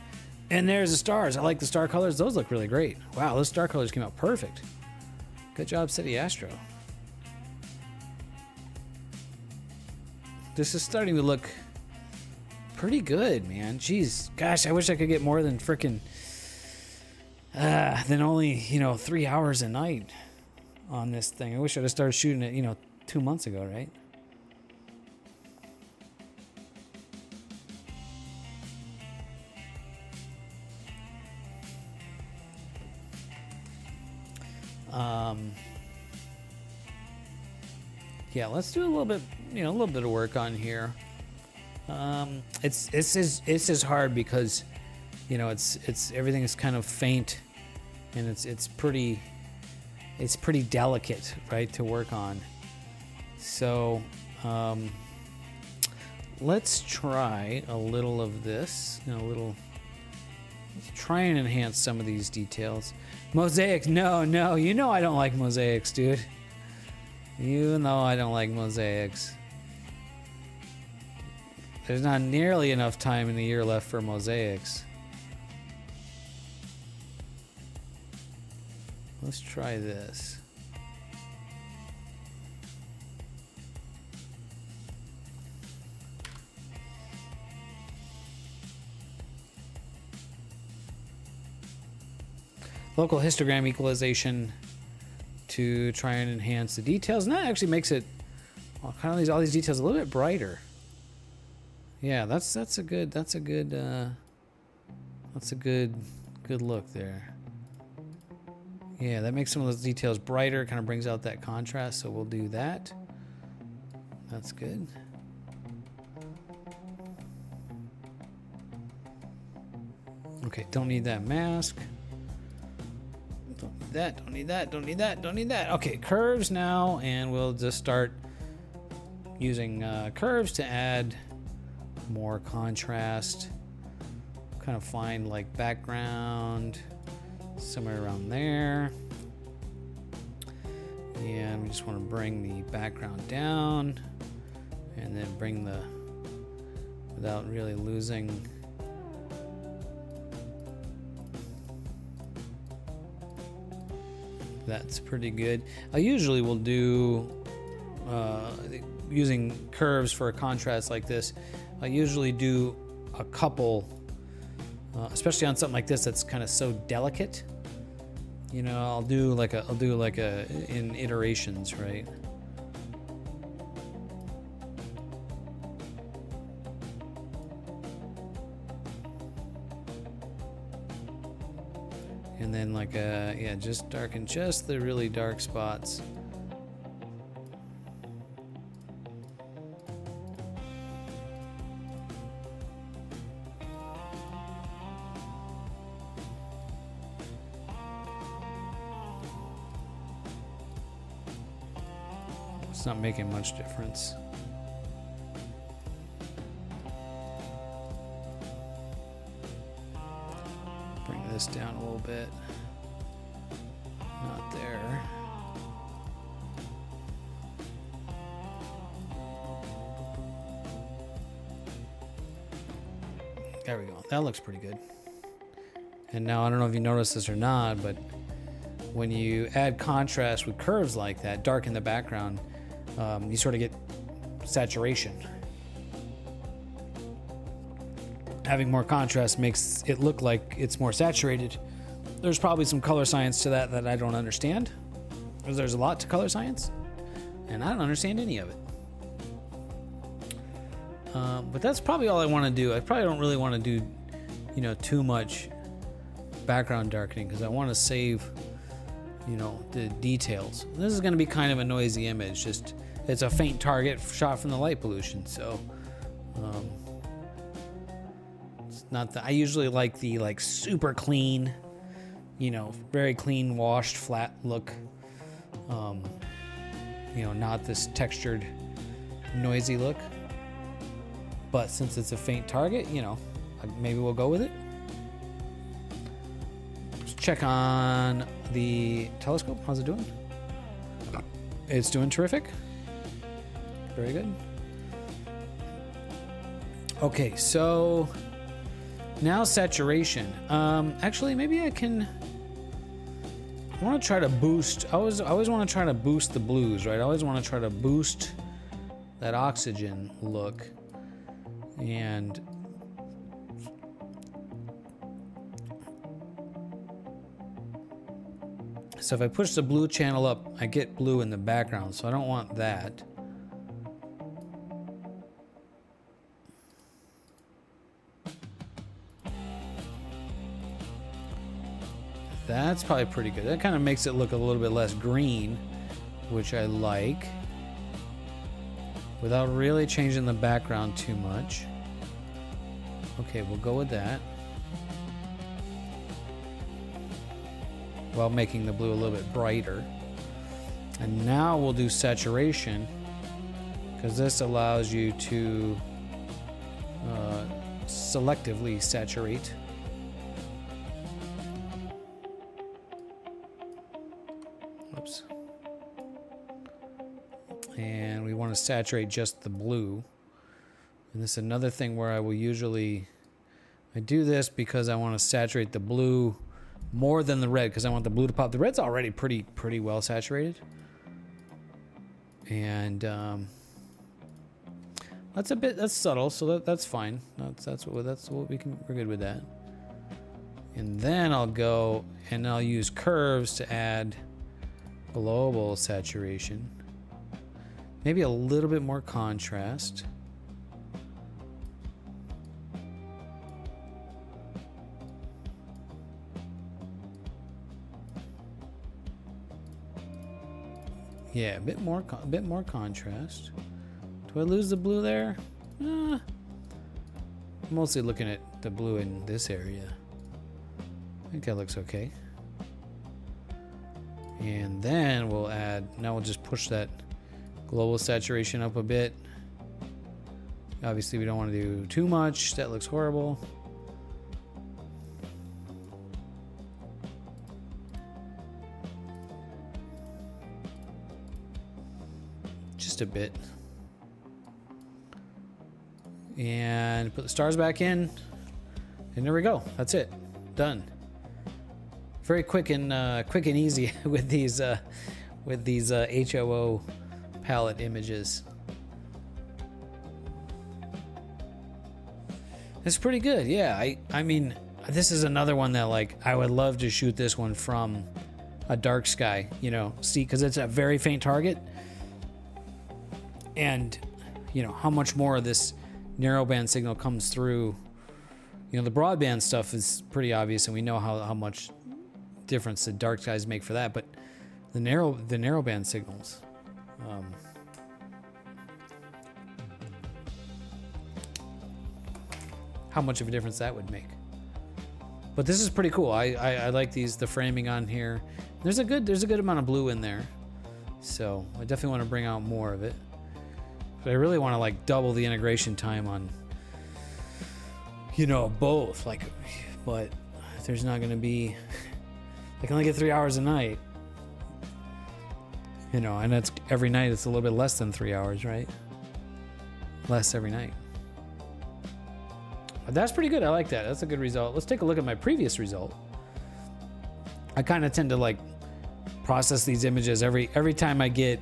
And there's the stars. I like the star colors. Those look really great. Wow, those star colors came out perfect. Good job, Steady Astro. This is starting to look pretty good, man. Jeez, gosh, I wish I could get more than frickin' than only, you know, 3 hours a night on this thing. I wish I'd have started shooting it, you know, 2 months ago, right? Yeah, let's do a little bit, you know, a little bit of work on here. It's just hard because, you know, it's everything is kind of faint, and it's pretty delicate, right, to work on. So let's try a little of this, you know, let's try and enhance some of these details. Mosaics, no, you know I don't like mosaics, dude. You know I don't like mosaics. There's not nearly enough time in the year left for mosaics. Let's try this. Local histogram equalization to try and enhance the details, and that actually makes it kind of all these details a little bit brighter. Yeah, that's a good look there. Yeah, that makes some of those details brighter, kind of brings out that contrast, so we'll do that. That's good. Okay, don't need that mask. Don't need that, don't need that, don't need that, don't need that. Okay, curves now, and we'll just start using curves to add more contrast. Kind of find like background somewhere around there. And we just want to bring the background down and then bring the, without really losing. That's pretty good. I usually will do, using curves for a contrast like this, I usually do a couple, especially on something like this that's kind of so delicate. You know, I'll do like a in iterations, right? And then like yeah, just darken just the really dark spots. It's not making much difference. Bring this down a little bit. Not there. There we go. That looks pretty good. And now I don't know if you noticed this or not, but when you add contrast with curves like that, darken the background, you sort of get saturation. Having more contrast makes it look like it's more saturated. There's probably some color science to that I don't understand, because there's a lot to color science, and I don't understand any of it. But that's probably all I want to do. I probably don't really want to do, you know, too much background darkening, because I want to save, you know, the details. This is going to be kind of a noisy image. Just it's a faint target shot from the light pollution, so it's not that I usually like the super clean, you know, very clean washed flat look. You know, not this textured noisy look. But since it's a faint target, you know, maybe we'll go with it. Let's check on the telescope. How's it doing? It's doing terrific. Very good. Okay, so now saturation. Actually, maybe I want to try to boost. I always want to try to boost the blues, right? I always want to try to boost that oxygen look. And so if I push the blue channel up, I get blue in the background, so I don't want that. That's probably pretty good. That kind of makes it look a little bit less green, which I like, without really changing the background too much. Okay, we'll go with that, while making the blue a little bit brighter. And now we'll do saturation, because this allows you to selectively saturate. Oops. And we want to saturate just the blue. And this is another thing where I will usually, I do this because I want to saturate the blue more than the red, because I want the blue to pop. The red's already pretty well saturated. And that's subtle, so that's fine. That's what we're good with that. And then I'll go and I'll use curves to add global saturation. Maybe a little bit more contrast. Yeah, a bit more contrast. Do I lose the blue there? I'm mostly looking at the blue in this area. I think that looks okay. And then we'll add, now we'll just push that global saturation up a bit. Obviously we don't want to do too much. That looks horrible. Just a bit. And put the stars back in. And there we go. That's it. Done. Very quick and easy with these HOO palette images. It's pretty good. Yeah, I mean, this is another one that, like, I would love to shoot this one from a dark sky, you know, see, because it's a very faint target. And, you know, how much more of this narrowband signal comes through. You know, the broadband stuff is pretty obvious, and we know how much difference the dark skies make for that. But the narrowband signals, how much of a difference that would make. But this is pretty cool. I like the framing on here. There's a good amount of blue in there, so I definitely want to bring out more of it. But I really want to, like, double the integration time on, you know, both. Like, but there's not going to be, I can only get 3 hours a night, you know, and that's every night. It's a little bit less than 3 hours, right? Less every night. But that's pretty good. I like that. That's a good result. Let's take a look at my previous result. I kind of tend to, like, process these images every time I get,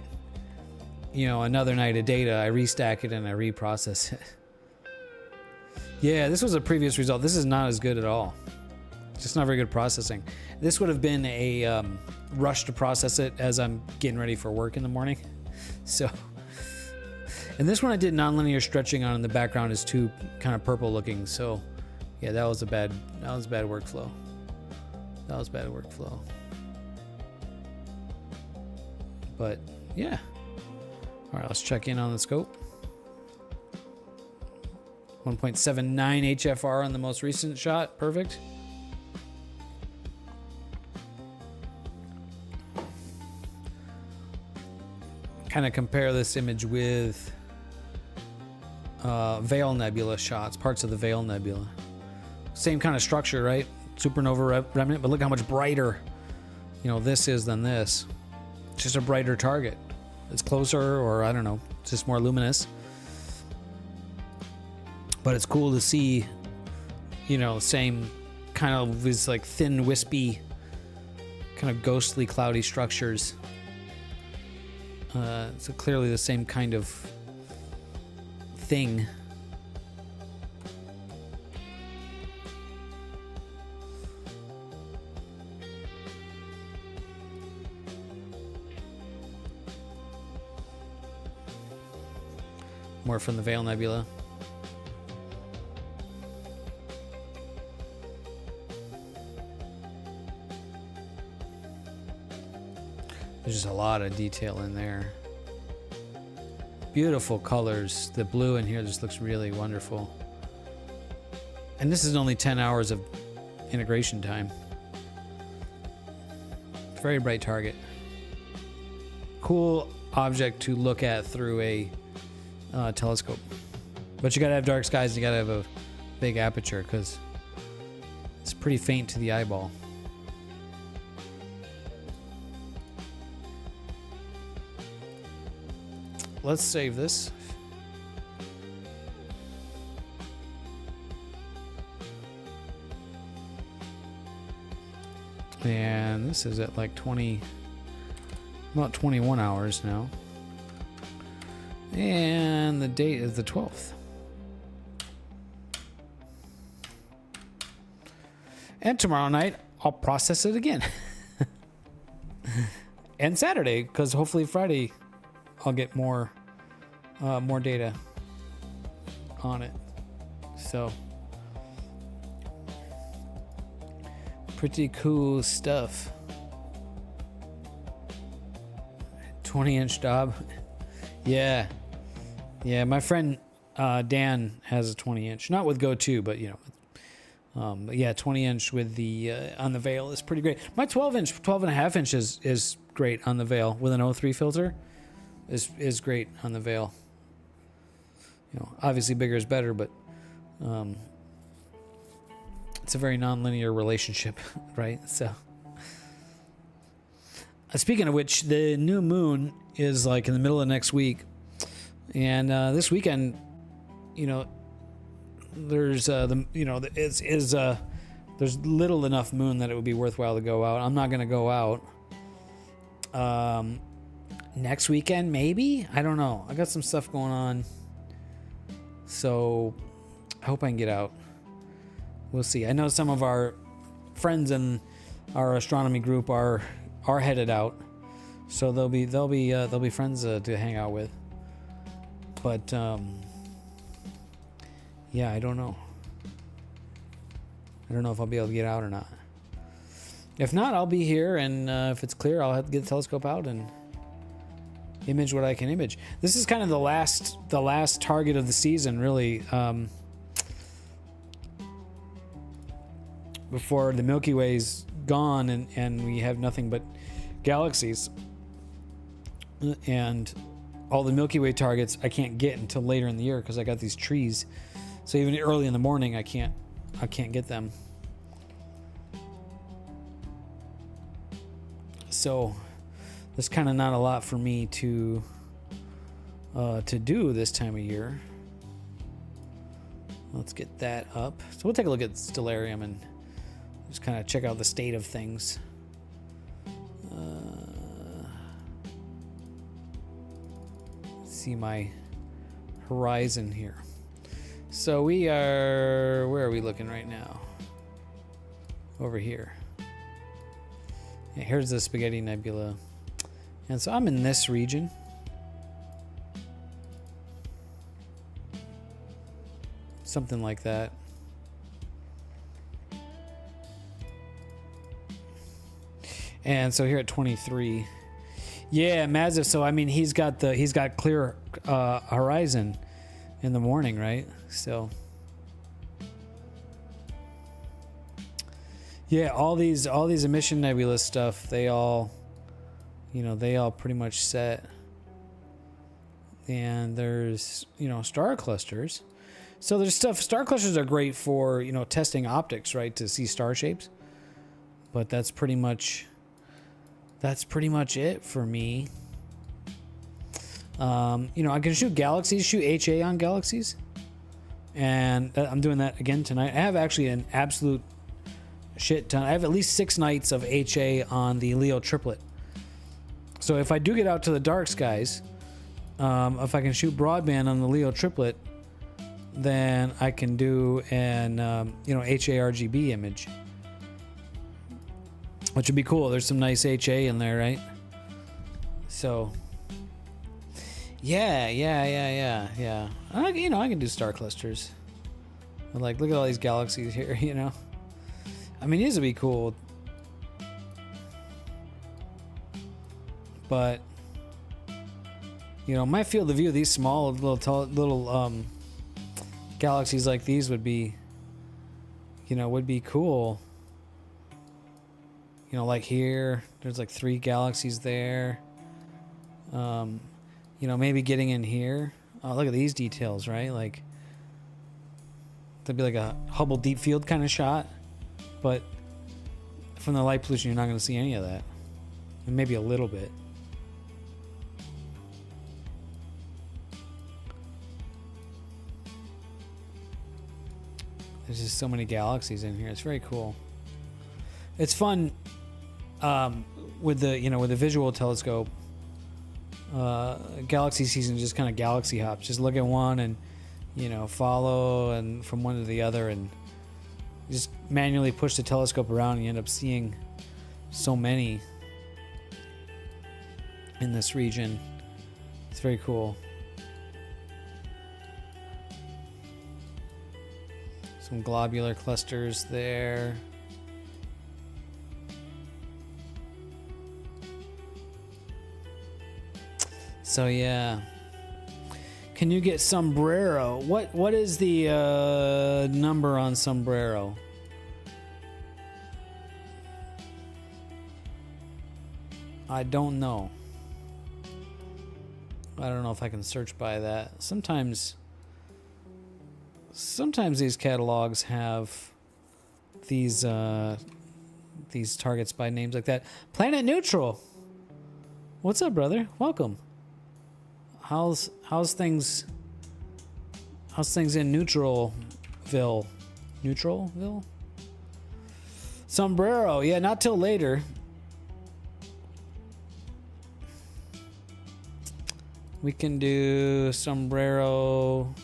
you know, another night of data. I restack it and I reprocess it. Yeah, this was a previous result. This is not as good at all. Just not very good processing. This would have been a rush to process it as I'm getting ready for work in the morning. So, and this one I did nonlinear stretching on, and the background is too kind of purple looking. So, yeah, that was bad workflow. That was bad workflow. But yeah. All right, let's check in on the scope. 1.79 HFR on the most recent shot. Perfect. Kind of compare this image with Veil Nebula shots, parts of the Veil Nebula. Same kind of structure, right? Supernova remnant, but look how much brighter, you know, this is than this. It's just a brighter target. It's closer, or I don't know, it's just more luminous. But it's cool to see, you know, same kind of these, like, thin, wispy, kind of ghostly, cloudy structures. So clearly the same kind of thing. More from the Veil Nebula. There's just a lot of detail in there. Beautiful colors. The blue in here just looks really wonderful. And this is only 10 hours of integration time. Very bright target. Cool object to look at through a telescope. But you gotta have dark skies, you gotta have a big aperture, because it's pretty faint to the eyeball. Let's save this. And this is at like 20, about 21 hours now. And the date is the 12th. And tomorrow night, I'll process it again. And Saturday, because hopefully Friday, I'll get more data on it. So, pretty cool stuff. 20-inch Dob. Yeah. Yeah, my friend Dan has a 20-inch. Not with Go 2, but you know. But yeah, 20-inch with the on the veil is pretty great. My 12-inch, 12.5 inch is great on the veil with an O3 filter. Is great on the veil. You know, obviously bigger is better, but it's a very non-linear relationship, right? So, speaking of which, the new moon is like in the middle of next week, and this weekend, you know, there's there's little enough moon that it would be worthwhile to go out. I'm not going to go out. Next weekend, maybe? I don't know. I got some stuff going on. So I hope I can get out. We'll see. I know some of our friends in our astronomy group are headed out. So they'll be friends to hang out with. But yeah, I don't know. I don't know if I'll be able to get out or not. If not, I'll be here, and if it's clear, I'll have to get the telescope out and image what I can image. This is kind of the last target of the season, really, before the Milky Way's gone and we have nothing but galaxies. And all the Milky Way targets I can't get until later in the year because I got these trees. So even early in the morning, I can't get them. So there's kind of not a lot for me to do this time of year. Let's get that up. So we'll take a look at Stellarium and just kind of check out the state of things. See my horizon here. So we are, where are we looking right now? Over here. Yeah, here's the Spaghetti Nebula. And so I'm in this region. Something like that. And so here at 23. Yeah, massive. So I mean he's got clear horizon in the morning, right? So yeah, all these emission nebula stuff, they all pretty much set. And there's, star clusters. So there's stuff, star clusters are great for, testing optics, right, to see star shapes. But that's pretty much it for me. I can shoot galaxies, shoot HA on galaxies. And I'm doing that again tonight. I have actually an absolute shit ton. I have at least 6 nights of HA on the Leo triplet. So if I do get out to the dark skies, if I can shoot broadband on the Leo triplet, then I can do an HA RGB image, which would be cool. There's some nice HA in there, right? So yeah. I can do star clusters. But look at all these galaxies here, I mean, these would be cool. But my field of view, these small little galaxies like these would be cool. Like here, there's like 3 galaxies there. Maybe getting in here. Oh, look at these details, right? Like, that'd be like a Hubble deep field kind of shot. But from the light pollution, you're not going to see any of that. And maybe a little bit. There's just so many galaxies in here. It's very cool. It's fun, with the visual telescope, galaxy season just kind of galaxy hops. Just look at one and follow and from one to the other, and just manually push the telescope around, and you end up seeing so many in this region. It's very cool. Some globular clusters there. So yeah. Can you get sombrero? What is the number on sombrero? I don't know. I don't know if I can search by that. Sometimes these catalogs have these targets by names like that. Planet Neutral. What's up, brother? Welcome. How's things in Neutralville? Neutralville? Sombrero. Yeah, not till later. We can do sombrero.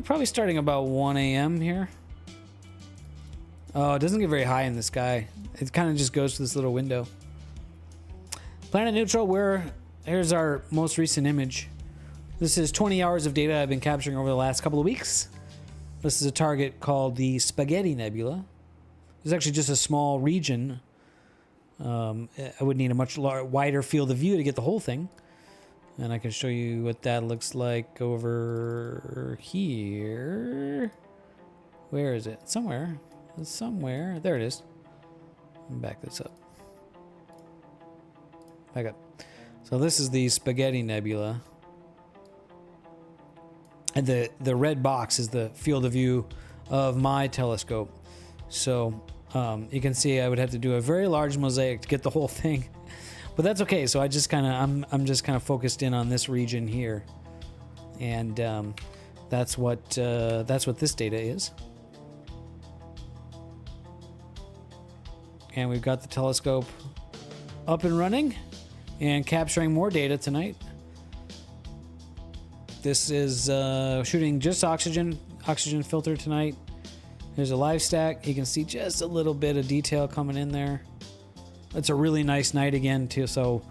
Probably starting about 1 a.m. here. Oh, it doesn't get very high in the sky. It kind of just goes to this little window. Planet Neutral, here's our most recent image. This is 20 hours of data I've been capturing over the last couple of weeks. This is a target called the Spaghetti Nebula. It's actually just a small region. I would need a much wider field of view to get the whole thing. And I can show you what that looks like over here. Where is it? Somewhere. Somewhere. There it is. Let me back this up. Back up. So this is the Spaghetti Nebula. And the red box is the field of view of my telescope. So you can see I would have to do a very large mosaic to get the whole thing. But that's okay. So I'm just kind of focused in on this region here, and that's what this data is. And we've got the telescope up and running and capturing more data tonight. This is shooting just oxygen filter tonight. There's a live stack. You can see just a little bit of detail coming in there. It's a really nice night again too, so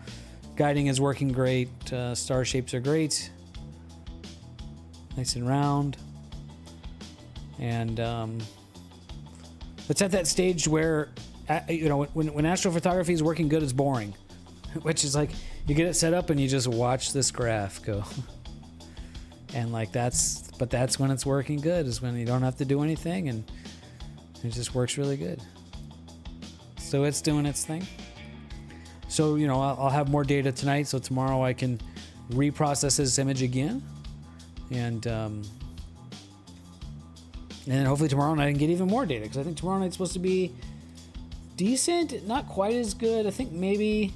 guiding is working great. Star shapes are great, nice and round, and it's at that stage where when astrophotography is working good, it's boring, which is like you get it set up and you just watch this graph go, and that's when it's working good, is when you don't have to do anything and it just works really good. So it's doing its thing. So, I'll have more data tonight, so tomorrow I can reprocess this image again. And then hopefully tomorrow night I can get even more data, because I think tomorrow night's supposed to be decent, not quite as good. I think maybe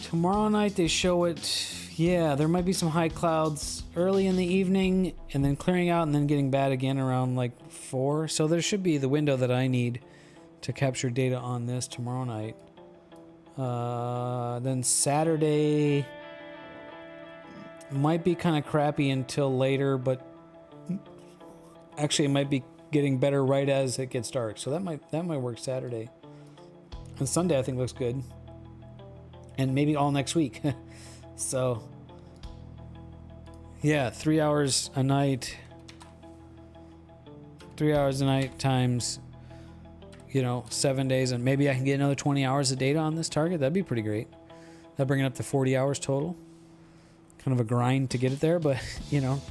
tomorrow night they show it, yeah, there might be some high clouds early in the evening and then clearing out and then getting bad again around like 4. So there should be the window that I need to capture data on this tomorrow night. Then Saturday might be kind of crappy until later, but actually it might be getting better right as it gets dark. So that might work Saturday. And Sunday I think looks good. And maybe all next week. So yeah, 3 hours a night. 3 hours a night times 7 days, and maybe I can get another 20 hours of data on this target. That'd be pretty great. That'd bring it up to 40 hours total. Kind of a grind to get it there, but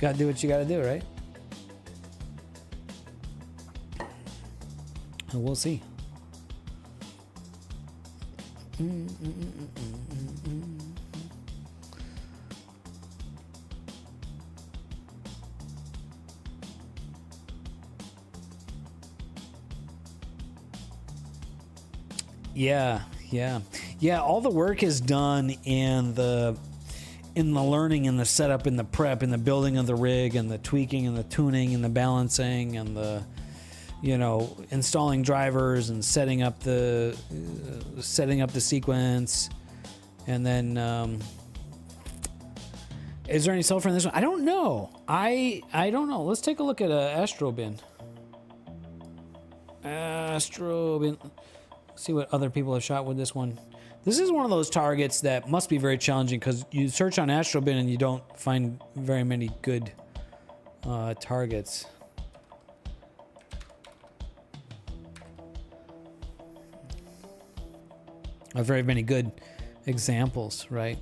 gotta do what you gotta do, right? And we'll see. Yeah. All the work is done in the learning and the setup and the prep and the building of the rig and the tweaking and the tuning and the balancing and the you know, installing drivers and setting up the sequence, and then is there any sulfur in this one? I don't know. I don't know. Let's take a look at ASSTRO bin. ASSTRO bin. See what other people have shot with this one. This is one of those targets that must be very challenging because you search on ASSTRO bin and you don't find very many good targets. Very many good examples, right?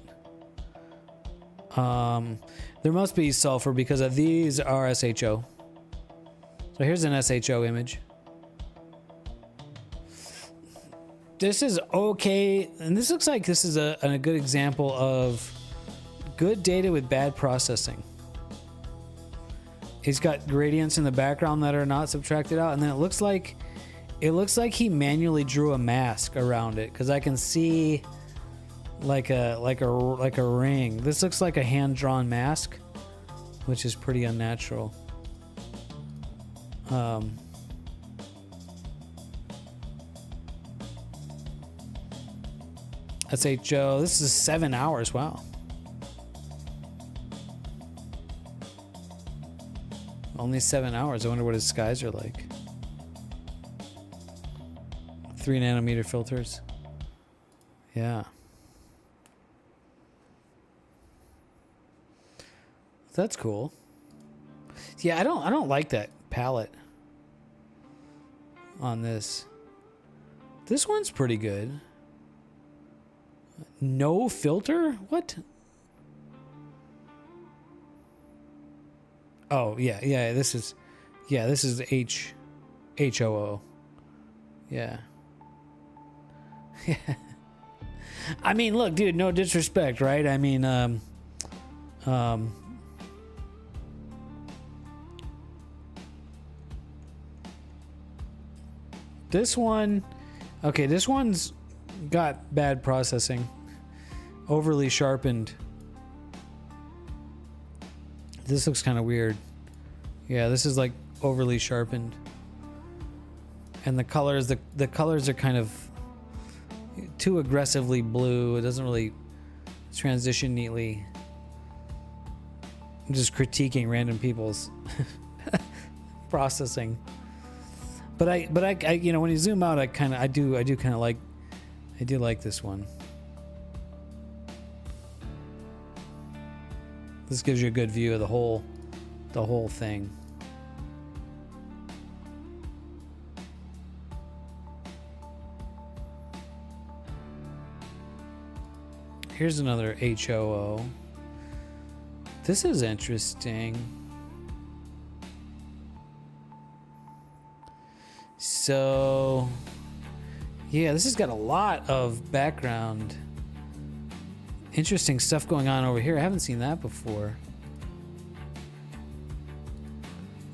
There must be sulfur because of these are SHO. So here's an SHO image. This is okay, and this looks like this is a good example of good data with bad processing. He's got gradients in the background that are not subtracted out, and then it looks like he manually drew a mask around it because I can see like a ring. This looks like a hand-drawn mask, which is pretty unnatural. SHO. This is 7 hours. Wow. Only 7 hours. I wonder what his skies are like. 3 nanometer filters. Yeah. That's cool. Yeah, I don't like that palette on this. This one's pretty good. No filter? What? Oh, yeah, this is HOO. Yeah. Yeah. I mean, look, dude, no disrespect, right? I mean, this one, okay, this one's got bad processing. Overly sharpened. This looks kind of weird. Yeah, this is like overly sharpened. And the colors are kind of too aggressively blue. It doesn't really transition neatly. I'm just critiquing random people's processing. But I you know, when you zoom out, I do like this one. This gives you a good view of the whole thing. Here's another HOO. This is interesting. So, yeah, this has got a lot of background. Interesting stuff going on over here. I haven't seen that before.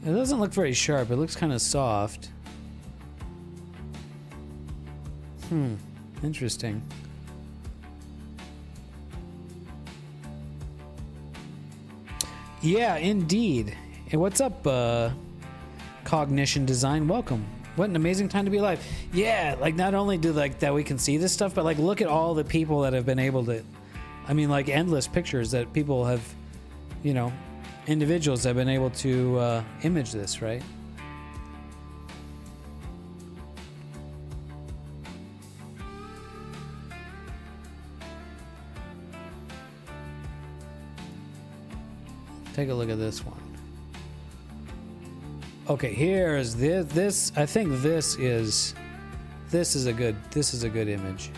It doesn't look very sharp. It looks kind of soft. Interesting. Yeah, indeed. Hey, what's up, Cognition Design? Welcome. What an amazing time to be alive. Yeah, like not only do like that we can see this stuff, but like look at all the people that have been able to, I mean, like endless pictures that people have, you know, individuals have been able to image this, right? Take a look at this one. Okay, here's this. I think this is a good image.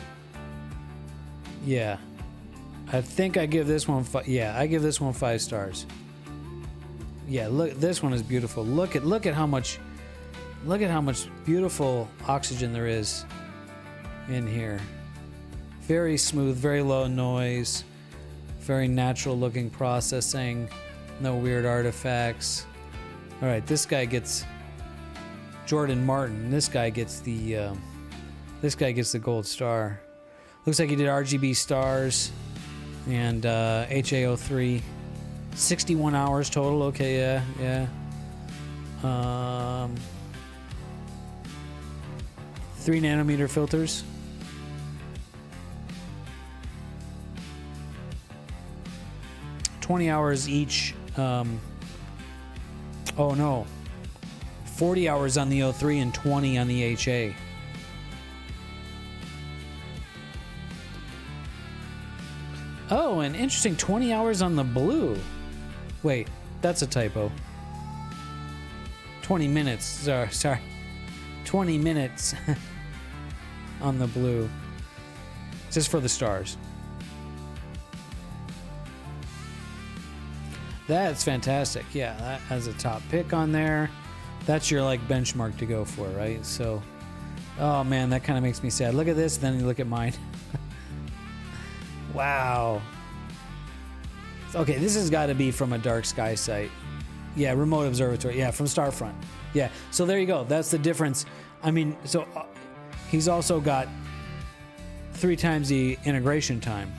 Yeah, I think I give this one. I give this one 5 stars. Yeah, look, this one is beautiful. Look at how much beautiful oxygen there is in here. Very smooth, very low noise, very natural looking processing. No weird artifacts. All right, this guy gets Jordan Martin. This guy gets the gold star. Looks like he did RGB stars and HAO3. 61 hours total. Okay, yeah. 3 nanometer filters. $20 each. Oh no. 40 hours on the O3 and 20 on the HA. Oh, and interesting, 20 hours on the blue. Wait, that's a typo. 20 minutes. Sorry. 20 minutes on the blue. Just for the stars. That's fantastic. Yeah, that has a top pick on there. That's your like benchmark to go for, right? So, oh man, that kind of makes me sad. Look at this, then you look at mine. Wow. Okay, this has got to be from a dark sky site. Yeah, remote observatory. Yeah, from Starfront. Yeah, so there you go. That's the difference. I mean, so he's also got 3 times the integration time.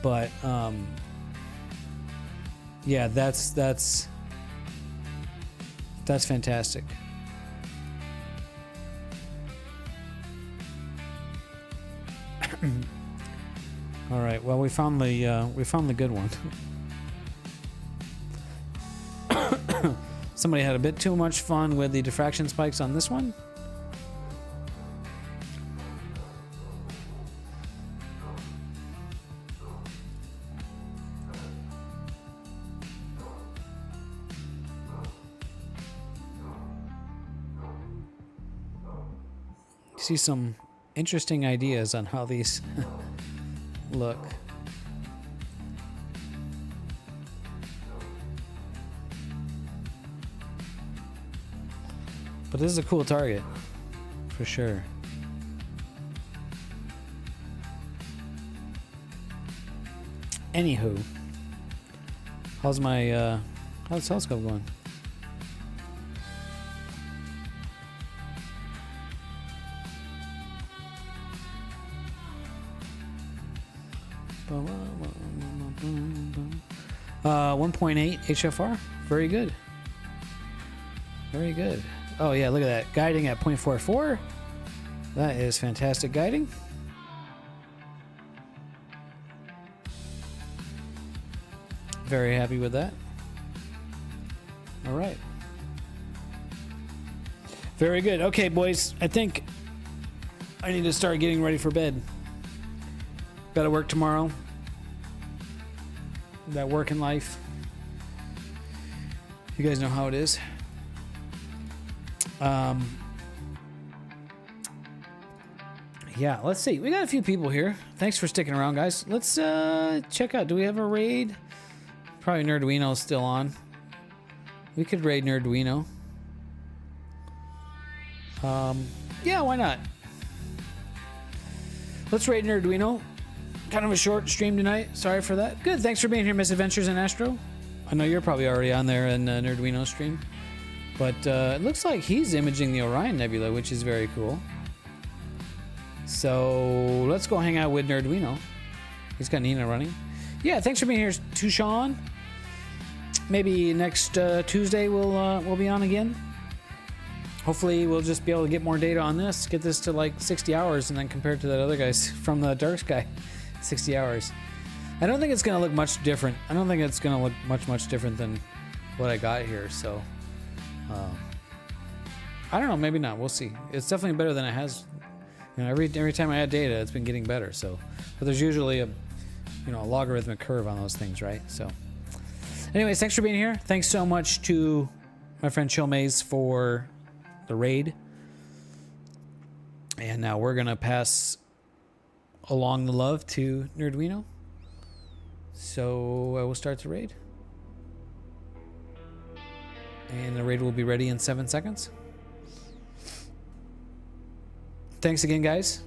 But yeah, that's fantastic. All right. Well, we found the good one. Somebody had a bit too much fun with the diffraction spikes on this one. See some interesting ideas on how these look. But this is a cool target, for sure. Anywho, how's the telescope going? Uh, 1.8 HFR. Very good. Very good. Oh yeah, look at that. Guiding at 0.44. That is fantastic guiding. Very happy with that. All right. Very good. Okay, boys. I think I need to start getting ready for bed. Got to work tomorrow. That working life. You guys know how it is. Yeah, let's see. We got a few people here. Thanks for sticking around, guys. Let's check out. Do we have a raid? Probably Nerduino's still on. We could raid Nerduino. Yeah, why not? Let's raid Nerduino. Kind of a short stream tonight. Sorry for that. Good. Thanks for being here, Misadventures in Astro. I know you're probably already on there in Nerduino stream. But it looks like he's imaging the Orion Nebula, which is very cool. So let's go hang out with Nerduino. He's got Nina running. Yeah, thanks for being here, Tushan. Maybe next Tuesday we'll be on again. Hopefully we'll just be able to get more data on this, get this to like 60 hours, and then compare it to that other guy's from the dark sky, 60 hours. I don't think it's going to look much different. I don't think it's going to look much different than what I got here. So I don't know, maybe not. We'll see. It's definitely better than it has. You know, every time I add data, it's been getting better. So, but there's usually a logarithmic curve on those things, right? So, anyways, thanks for being here. Thanks so much to my friend Chill Maze for the raid. And now we're gonna pass along the love to Nerduino. So I will start the raid. And the raid will be ready in 7 seconds. Thanks again, guys.